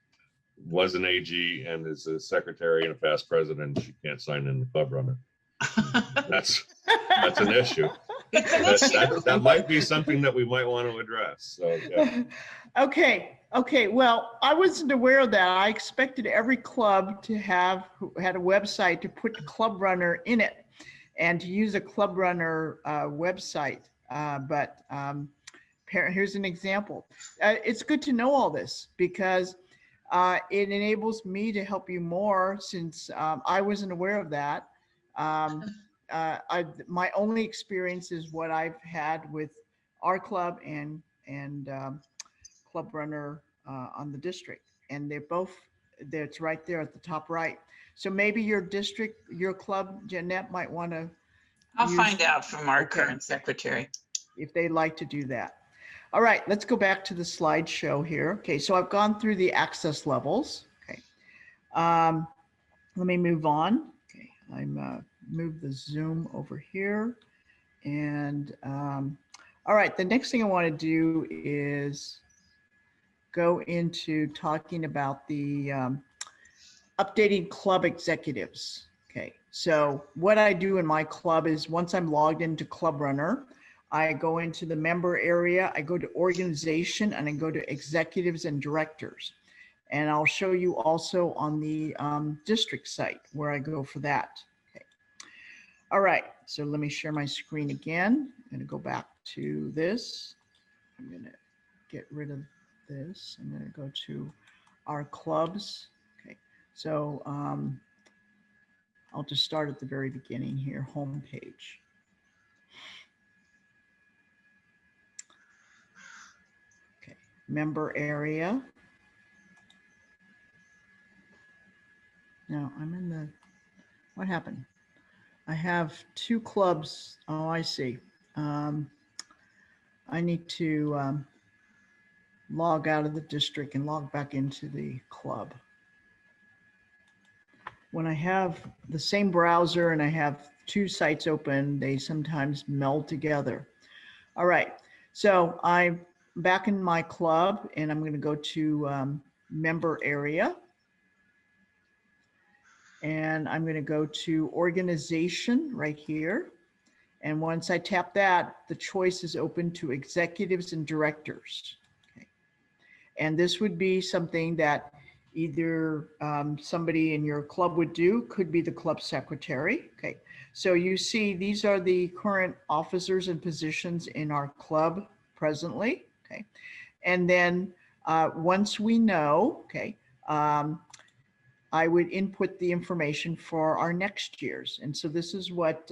was an AG and is a secretary and a past president. She can't sign into Club Runner. That's an issue. It's an That, issue. that might be something that we might want to address. So yeah. Okay, well, I wasn't aware of that. I expected every club to have, who had a website, to put Club Runner in it and to use a Club Runner website. But here's an example. It's good to know all this because it enables me to help you more since I wasn't aware of that. My only experience is what I've had with our club and Club Runner on the district, and it's right there at the top right. So maybe your district, your club, Jeanette, might want to, I'll find out from our Okay. current secretary. if they'd like to do that. All right, let's go back to the slideshow here. Okay, so I've gone through the access levels. Okay, let me move on. Okay, I'm move the Zoom over here, and all right, the next thing I want to do is go into talking about the updating club executives. Okay, so what I do in my club is once I'm logged into Club Runner, I go into the member area, I go to organization, and I go to executives and directors. And I'll show you also on the district site where I go for that. Okay. All right, so let me share my screen again. I'm gonna go back to this. I'm gonna get rid of this. I'm gonna go to our clubs. Okay, so I'll just start at the very beginning here, home page. Okay, member area. Now I'm in the, what happened? I have two clubs. Oh, I see. I need to log out of the district and log back into the club. When I have the same browser and I have two sites open, they sometimes meld together. All right, so I'm back in my club and I'm going to go to member area. And I'm going to go to organization right here. And once I tap that, the choice is open to executives and directors. Okay. And this would be something that either somebody in your club would do, could be the club secretary. Okay, so you see these are the current officers and positions in our club presently. Okay, and then once we know, okay, I would input the information for our next year's. And so this is what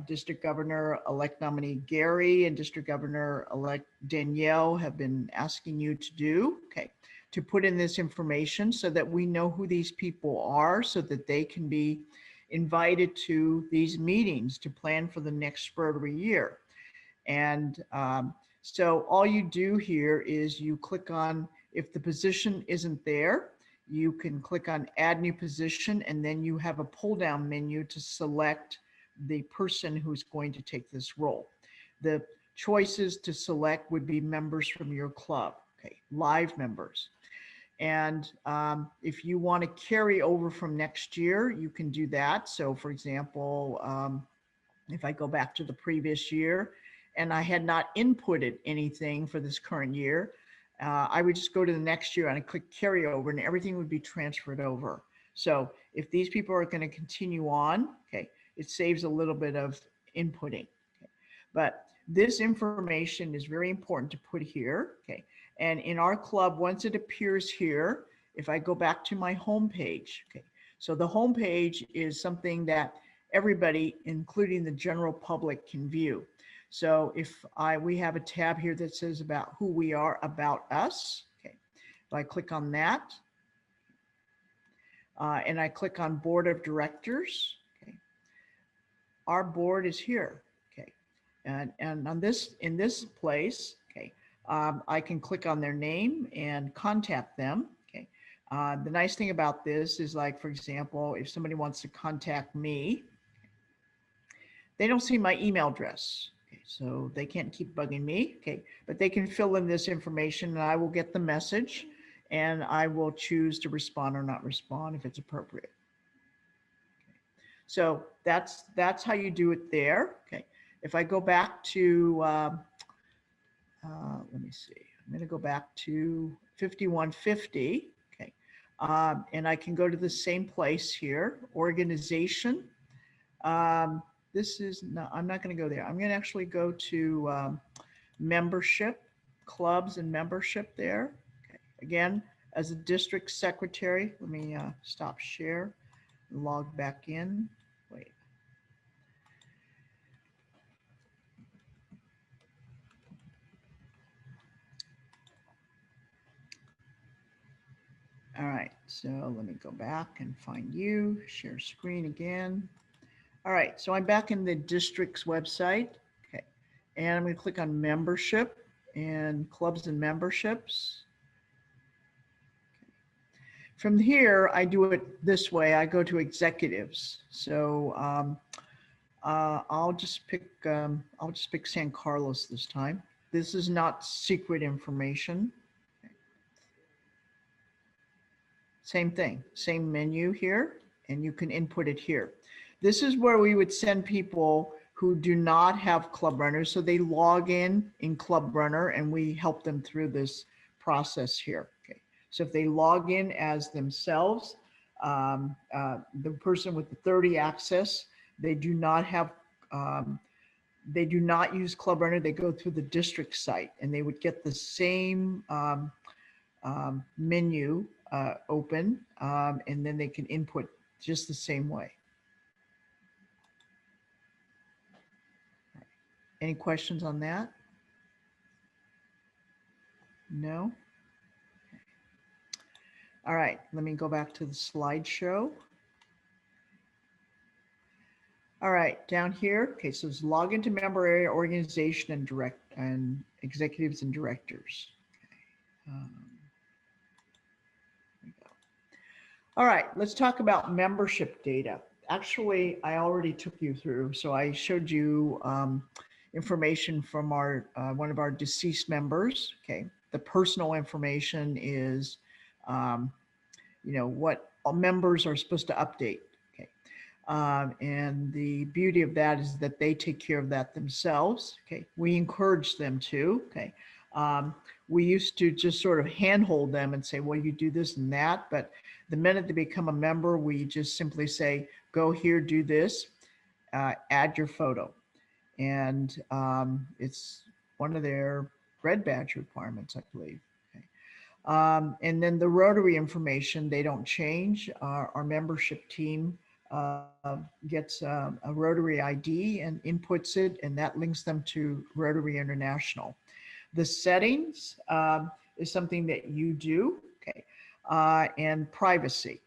District Governor-elect nominee Gary and District Governor-elect Danielle have been asking you to do, okay, to put in this information so that we know who these people are so that they can be invited to these meetings to plan for the next Rotary year. And so all you do here is you click on, if the position isn't there, you can click on add new position, and then you have a pull down menu to select the person who's going to take this role. The choices to select would be members from your club, okay, live members. And if you want to carry over from next year, you can do that. So for example, if I go back to the previous year and I had not inputted anything for this current year, I would just go to the next year and I click carry over and everything would be transferred over. So if these people are going to continue on, okay, it saves a little bit of inputting. Okay. But this information is very important to put here. Okay. And in our club, once it appears here, if I go back to my home page, okay, so the home page is something that everybody, including the general public, can view. So if we have a tab here that says about who we are, about us. Okay, if I click on that, and I click on Board of Directors, okay, our board is here. Okay, and on this, in this place, okay, I can click on their name and contact them. Okay, the nice thing about this is, like, for example, if somebody wants to contact me, they don't see my email address. Okay, so they can't keep bugging me. Okay, but they can fill in this information and I will get the message and I will choose to respond or not respond if it's appropriate. Okay. So that's how you do it there. Okay, if I go back to, let me see, I'm going to go back to 5150. Okay, and I can go to the same place here, organization. This is not, I'm not going to go there. I'm going to actually go to membership, clubs and membership there. Okay. Again, as a district secretary, let me stop share, log back in. Wait. All right, so let me go back and find you, share screen again. All right, so I'm back in the district's website. Okay, and I'm going to click on membership and clubs and memberships. Okay. From here, I do it this way. I go to executives. So I'll just pick San Carlos this time. This is not secret information. Okay. Same thing, same menu here, and you can input it here. This is where we would send people who do not have Club Runner. So they log in Club Runner and we help them through this process here. Okay. So if they log in as themselves, the person with the 30 access, they do not have, they do not use Club Runner. They go through the district site and they would get the same menu open, and then they can input just the same way. Any questions on that? No? All right, let me go back to the slideshow. All right, down here, okay, so it's log into member area, organization, and executives and directors. Okay. There we go. All right, let's talk about membership data. Actually, I already took you through, so I showed you information from our one of our deceased members. Okay, the personal information is, you know, what all members are supposed to update. Okay, and the beauty of that is that they take care of that themselves. Okay, we encourage them to. Okay, we used to just sort of handhold them and say, well, you do this and that, but the minute they become a member, we just simply say, go here, do this, add your photo. And it's one of their red badge requirements, I believe. Okay. And then the Rotary information, they don't change. Our membership team gets a Rotary ID and inputs it, and that links them to Rotary International. The settings is something that you do, okay, and privacy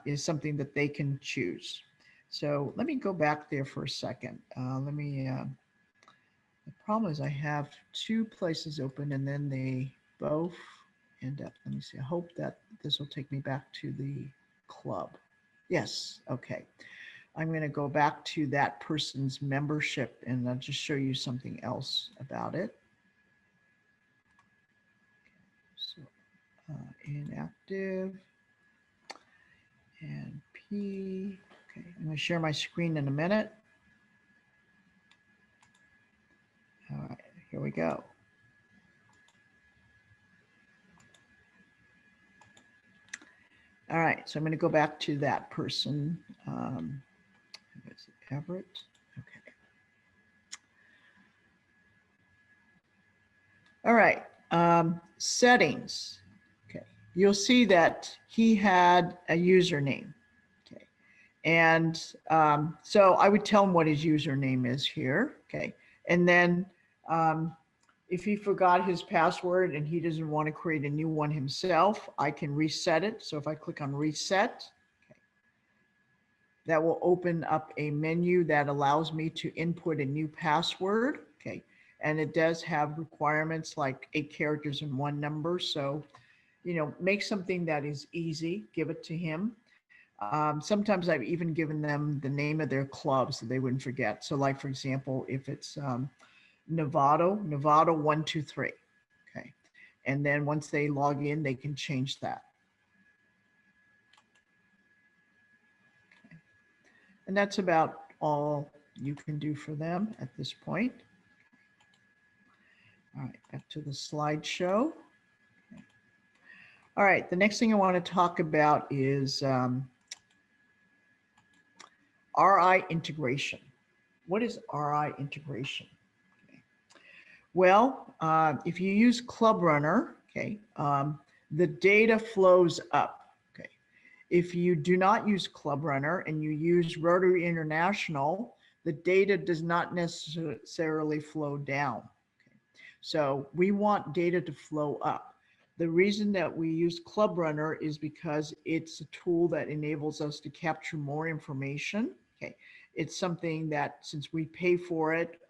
is something that they can choose. So let me go back there for a second. The problem is I have two places open and then they both end up, let me see, I hope that this will take me back to the club. Yes, okay. I'm gonna go back to that person's membership and I'll just show you something else about it. So inactive and P. Okay, I'm going to share my screen in a minute. go. All right, so I'm going to go back to that person. Who is it, Everett? Okay. All right, settings. Okay, you'll see that he had a username. Okay, and so I would tell him what his username is here. Okay, and then if he forgot his password and he doesn't want to create a new one himself, I can reset it. So if I click on reset, okay, that will open up a menu that allows me to input a new password. Okay, and it does have requirements like 8 characters and 1 number. So, you know, make something that is easy, give it to him. Sometimes I've even given them the name of their club so they wouldn't forget. So like, for example, if it's Nevada 123. Okay. And then once they log in, they can change that. Okay. And that's about all you can do for them at this point. All right, back to the slideshow. Okay. All right, the next thing I want to talk about is RI integration. What is RI integration? Okay. Well, if you use Club Runner, okay, the data flows up. Okay. If you do not use Club Runner and you use Rotary International, the data does not necessarily flow down. Okay. So we want data to flow up. The reason that we use Club Runner is because it's a tool that enables us to capture more information. Okay. It's something that, since we pay for it,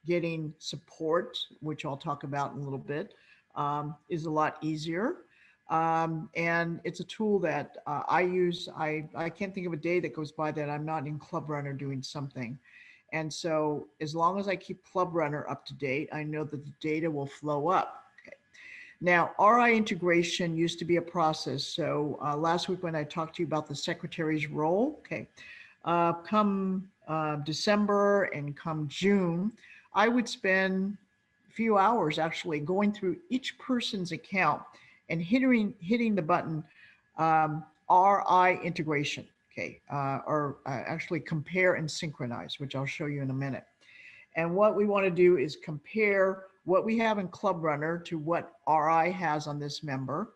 getting support, which I'll talk about in a little bit, is a lot easier. And it's a tool that I use. I can't think of a day that goes by that I'm not in Club Runner doing something. And so as long as I keep Club Runner up to date, I know that the data will flow up. Okay. Now, RI integration used to be a process. So last week when I talked to you about the secretary's role, okay, come December and come June, I would spend a few hours actually going through each person's account and hitting the button RI integration, okay, or actually compare and synchronize, which I'll show you in a minute. And what we want to do is compare what we have in Club Runner to what RI has on this member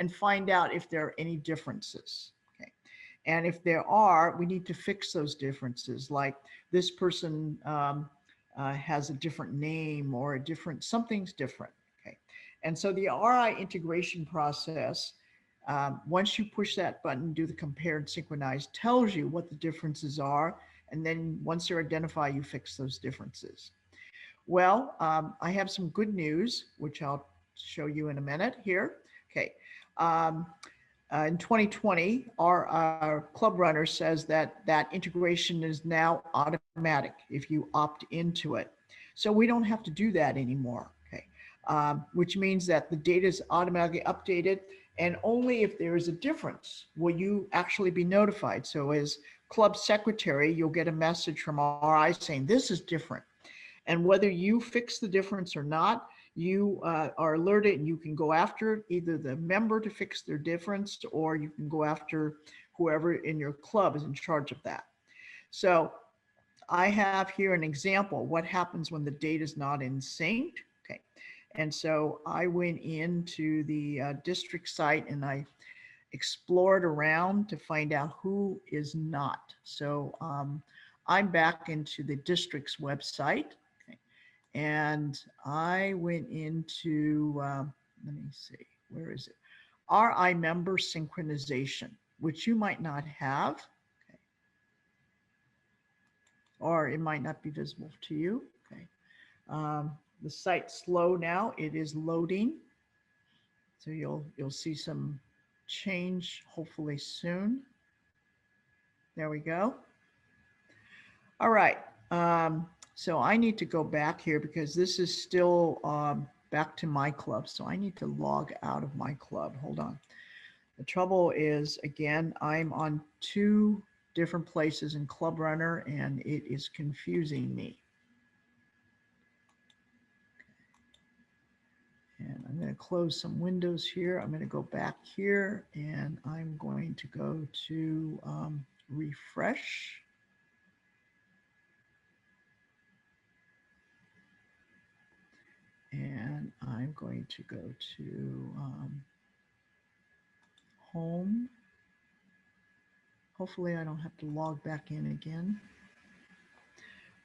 and find out if there are any differences. Okay. And if there are, we need to fix those differences. Like this person has a different name or a different, something's different. Okay. And so the RI integration process, once you push that button, do the compare and synchronize, tells you what the differences are. And then once they're identified, you fix those differences. Well, I have some good news, which I'll show you in a minute here. Okay. In 2020, our Club Runner says that that integration is now automatic if you opt into it. So we don't have to do that anymore. Okay. Which means that the data is automatically updated, and only if there is a difference will you actually be notified. So as club secretary, you'll get a message from RI saying this is different. And whether you fix the difference or not, you are alerted and you can go after either the member to fix their difference, or you can go after whoever in your club is in charge of that. So I have here an example, what happens when the data is not in sync. Okay. And so I went into the district site and I explored around to find out who is not. So I'm back into the district's website. And I went into, let me see, where is it? RI member synchronization, which you might not have, okay. Or it might not be visible to you, okay. The site's slow now, it is loading. So you'll see some change hopefully soon. There we go. All right. So I need to go back here because this is still back to my club. So I need to log out of my club. Hold on. The trouble is, again, I'm on 2 different places in Club Runner and it is confusing me. And I'm going to close some windows here. I'm going to go back here and I'm going to go to refresh. And I'm going to go to home. Hopefully I don't have to log back in again.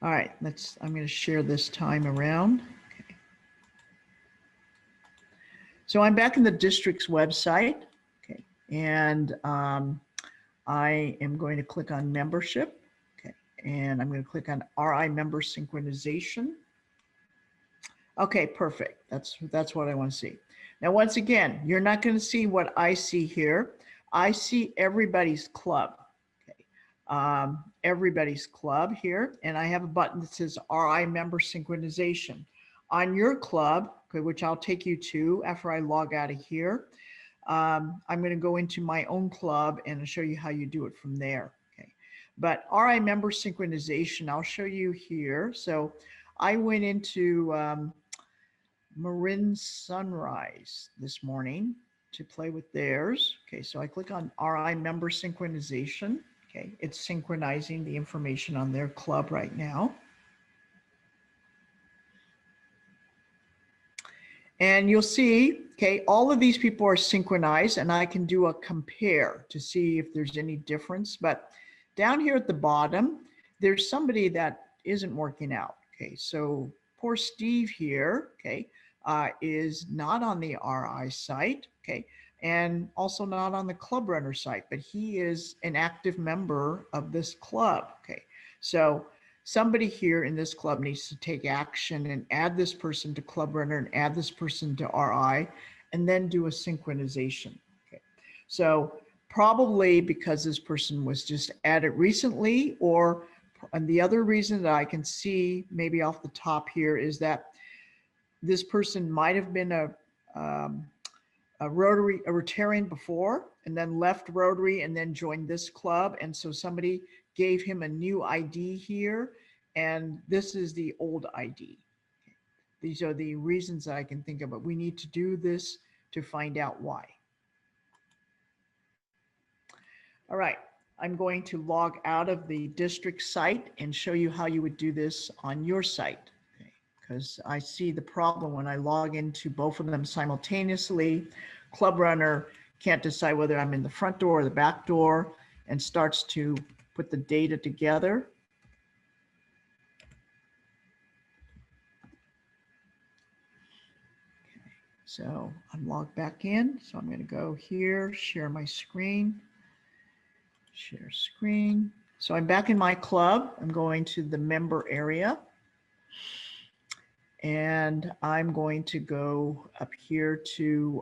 All right, I'm going to share this time around. Okay. So I'm back in the district's website. Okay. And I am going to click on membership. Okay. And I'm going to click on RI member synchronization. Okay, perfect. That's what I want to see. Now, once again, you're not going to see what I see here. I see everybody's club. Okay, everybody's club here, and I have a button that says RI member synchronization. On your club, okay, which I'll take you to after I log out of here, I'm going to go into my own club and show you how you do it from there. Okay, but RI member synchronization, I'll show you here. So I went into Marin Sunrise this morning to play with theirs. Okay, so I click on RI member synchronization. Okay, it's synchronizing the information on their club right now. And you'll see, okay, all of these people are synchronized and I can do a compare to see if there's any difference. But down here at the bottom, there's somebody that isn't working out. Okay, so poor Steve here, okay, is not on the RI site, okay, and also not on the club runner site, but he is an active member of this club, okay. So somebody here in this club needs to take action and add this person to club runner and add this person to RI and then do a synchronization, okay. So probably because this person was just added recently, or and the other reason that I can see maybe off the top here is that this person might have been a Rotarian before and then left Rotary and then joined this club. And so somebody gave him a new ID here, and this is the old ID. These are the reasons that I can think of, but we need to do this to find out why. All right, I'm going to log out of the district site and show you how you would do this on your site. Because I see the problem when I log into both of them simultaneously. Club Runner can't decide whether I'm in the front door or the back door and starts to put the data together. Okay, so I'm logged back in. So I'm going to go here, share my screen, share screen. So I'm back in my club. I'm going to the member area. And I'm going to go up here to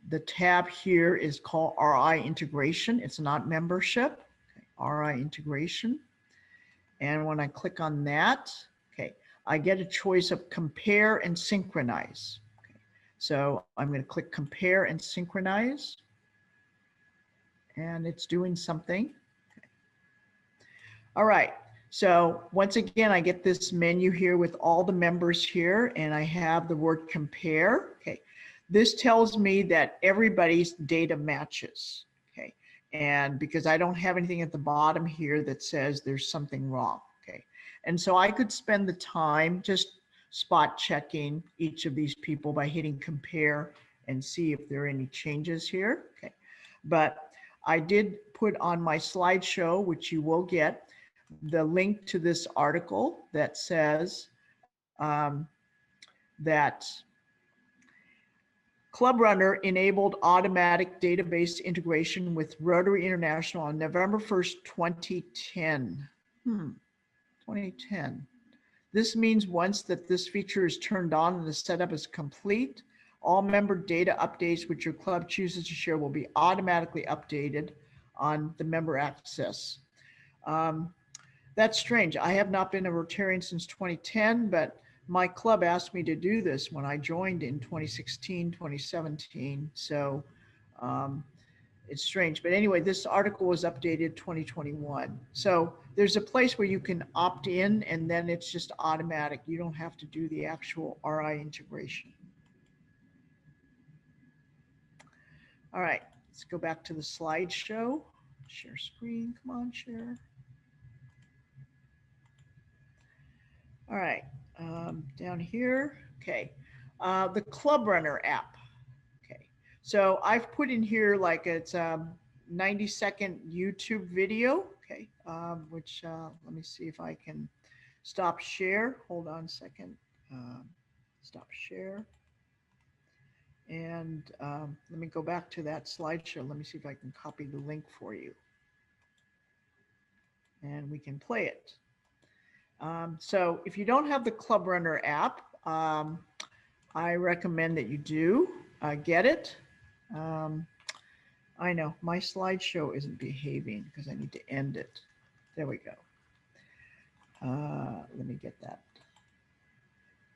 the tab here is called RI integration. It's not membership, okay, RI integration. And when I click on that, okay, I get a choice of compare and synchronize. Okay, so I'm going to click compare and synchronize. And it's doing something. Okay. All right. So once again, I get this menu here with all the members here, and I have the word compare. Okay, this tells me that everybody's data matches. Okay, and because I don't have anything at the bottom here that says there's something wrong. Okay, and so I could spend the time just spot checking each of these people by hitting compare and see if there are any changes here. Okay, but I did put on my slideshow, which you will get, the link to this article that says that Club Runner enabled automatic database integration with Rotary International on November 1st, 2010. 2010. This means once that this feature is turned on and the setup is complete, all member data updates which your club chooses to share will be automatically updated on the member access. That's strange. I have not been a Rotarian since 2010, but my club asked me to do this when I joined in 2016, 2017. So it's strange. But anyway, this article was updated 2021. So there's a place where you can opt in and then it's just automatic. You don't have to do the actual RI integration. All right, let's go back to the slideshow. Share screen, come on, share. All right, down here, okay. The Club Runner app, okay. So I've put in here like it's a 90-second YouTube video, okay, which let me see if I can stop share. Hold on a second. Stop share. And let me go back to that slideshow. Let me see if I can copy the link for you. And we can play it. So if you don't have the Club Runner app, I recommend that you do get it. I know my slideshow isn't behaving because I need to end it. There we go. Let me get that.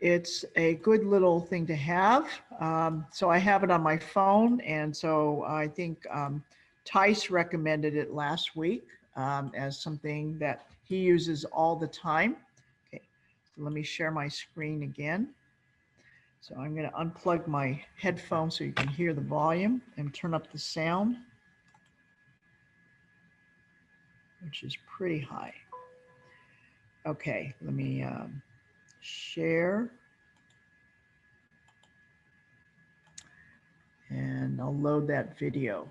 It's a good little thing to have. So I have it on my phone. And so I think Tice recommended it last week as something that he uses all the time. Okay, so let me share my screen again. So I'm going to unplug my headphones so you can hear the volume and turn up the sound, which is pretty high. Okay, let me share. And I'll load that video.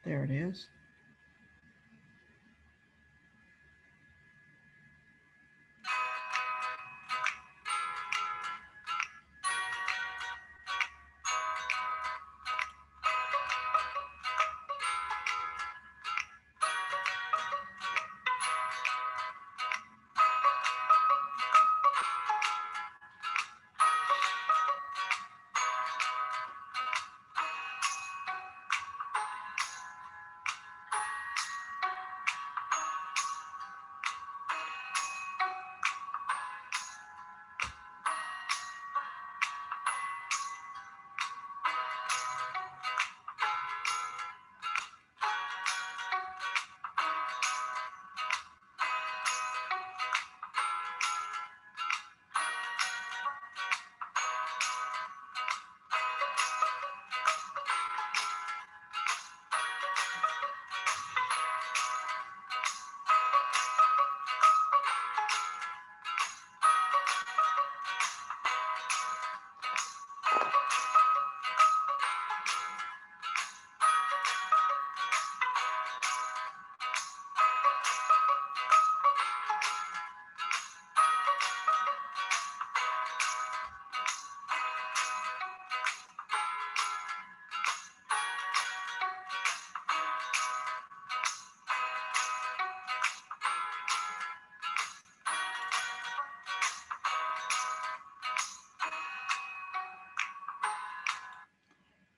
There it is.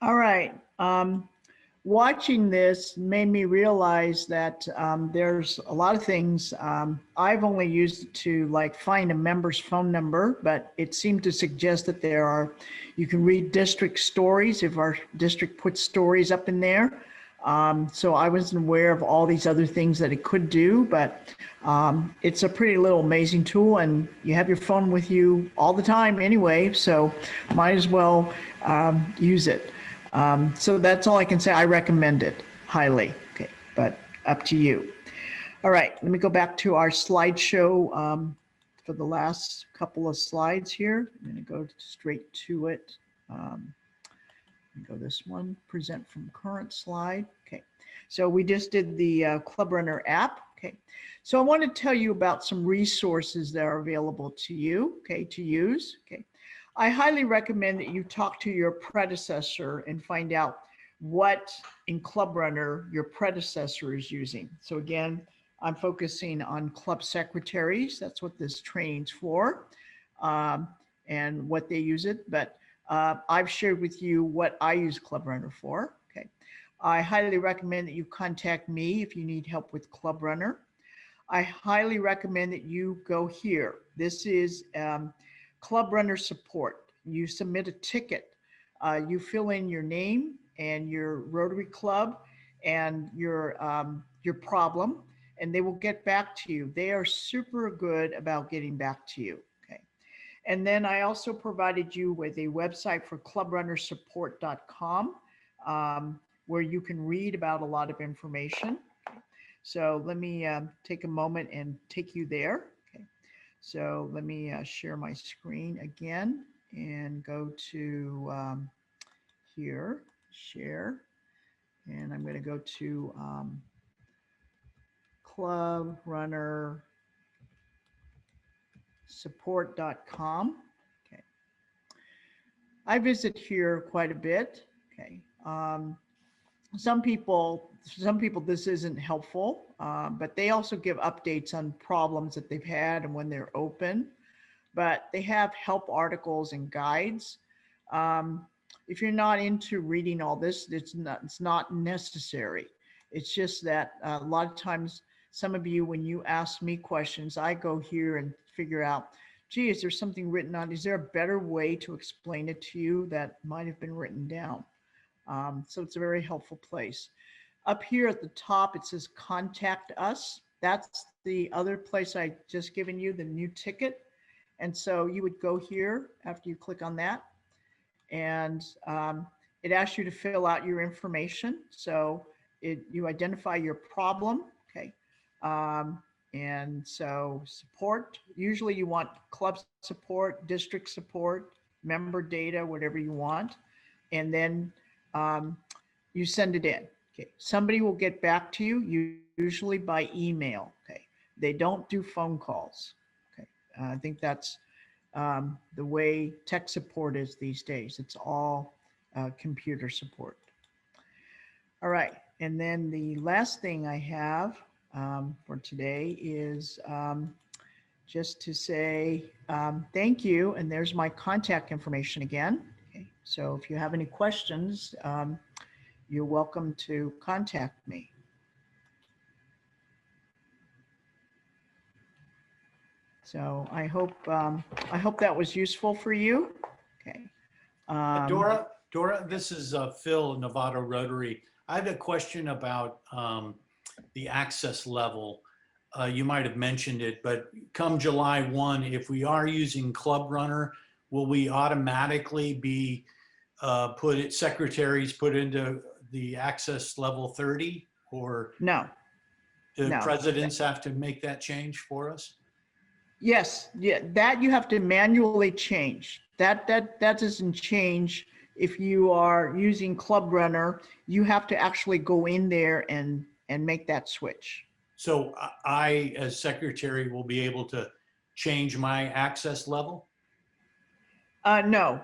All right. Watching this made me realize that there's a lot of things. I've only used it to like find a member's phone number, but it seemed to suggest that you can read district stories if our district puts stories up in there. So I wasn't aware of all these other things that it could do, but it's a pretty little amazing tool, and you have your phone with you all the time anyway, so might as well use it. So that's all I can say. I recommend it highly. Okay, but up to you. All right, let me go back to our slideshow for the last couple of slides here. I'm going to go straight to it. Go this one, present from current slide. Okay, so we just did the Club Runner app. Okay, so I want to tell you about some resources that are available to you, okay, to use. Okay, I highly recommend that you talk to your predecessor and find out what in Club Runner your predecessor is using. So again, I'm focusing on club secretaries. That's what this training's for, and what they use it. But I've shared with you what I use Club Runner for. Okay, I highly recommend that you contact me if you need help with Club Runner. I highly recommend that you go here. This is Club Runner support. You submit a ticket. You fill in your name and your Rotary Club and your problem, and they will get back to you. They are super good about getting back to you. Okay, And then I also provided you with a website for clubrunnersupport.com, where you can read about a lot of information. So let me take a moment and take you there. Okay. So let me share my screen again and go to here, share, and I'm going to go to clubrunnersupport.com. Okay. I visit here quite a bit. Okay. Some people, this isn't helpful, but they also give updates on problems that they've had and when they're open. But they have help articles and guides. If you're not into reading all this, it's not necessary. It's just that a lot of times, some of you, when you ask me questions, I go here and figure out, gee, is there something written on? Is there a better way to explain it to you that might have been written down? So it's a very helpful place. Up here at the top, it says contact us. That's the other place I just given you, the new ticket. And so you would go here after you click on that, and it asks you to fill out your information. So you identify your problem, okay? And so support, usually you want club support, district support, member data, whatever you want. And then you send it in. Okay. Somebody will get back to you, usually by email. Okay. They don't do phone calls. Okay. I think that's the way tech support is these days. It's all computer support. All right. And then the last thing I have for today is just to say thank you. And there's my contact information again. Okay. So if you have any questions, you're welcome to contact me. So I hope that was useful for you. Okay. Dora, this is Phil, Novato Rotary. I have a question about the access level. You might have mentioned it, but come July 1, if we are using Club Runner, will we automatically be secretaries put into the access level 30, or No. the No. presidents have to make that change for us? Yes, yeah, that you have to manually change. That doesn't change if you are using Club Runner. You have to actually go in there and make that switch. So I, as secretary, will be able to change my access level? No,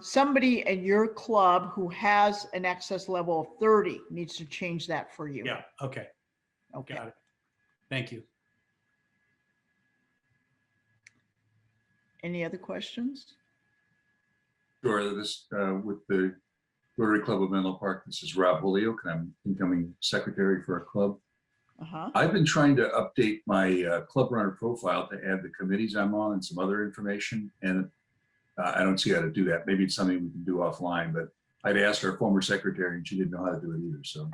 somebody at your club who has an access level of 30 needs to change that for you. Yeah, okay, Okay. got it. Thank you. Any other questions? Sure, this with the Rotary Club of Menlo Park. This is Rob Holyoke, and I'm incoming secretary for a club. Uh-huh. I've been trying to update my Club Runner profile to add the committees I'm on and some other information, and I don't see how to do that. Maybe it's something we can do offline, but I'd asked our former secretary and she didn't know how to do it either. So.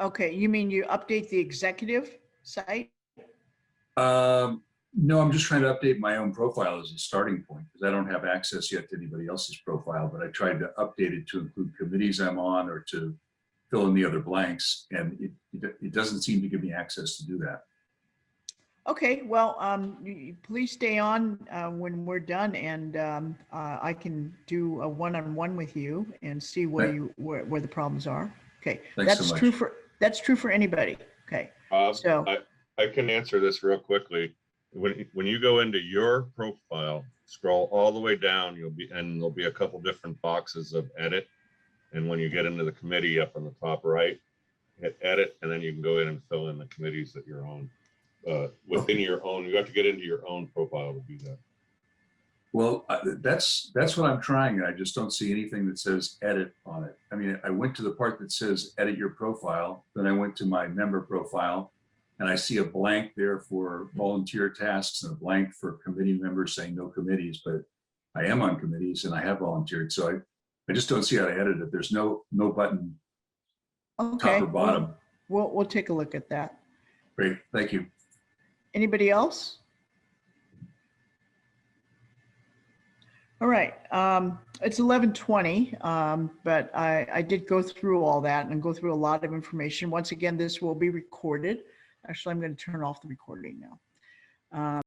Okay, you mean you update the executive site? No, I'm just trying to update my own profile as a starting point because I don't have access yet to anybody else's profile, but I tried to update it to include committees I'm on or to fill in the other blanks, and it doesn't seem to give me access to do that. Okay, well, please stay on when we're done, and I can do a one-on-one with you and see where the problems are. Okay, Thanks that's so much. true for anybody. Okay, so I can answer this real quickly. When you go into your profile, scroll all the way down, there'll be a couple different boxes of edit. And when you get into the committee up on the top right, hit edit, and then you can go in and fill in the committees that you're on. Within your own, you have to get into your own profile to do that. Well, that's what I'm trying, and I just don't see anything that says edit on it. I mean, I went to the part that says edit your profile, then I went to my member profile, and I see a blank there for volunteer tasks and a blank for committee members saying no committees, but I am on committees and I have volunteered, so I just don't see how to edit it. There's no button okay, top or bottom. we'll take a look at that. Great, thank you. Anybody else? All right, it's 11:20, but I did go through all that and go through a lot of information. Once again, this will be recorded. Actually, I'm going to turn off the recording now.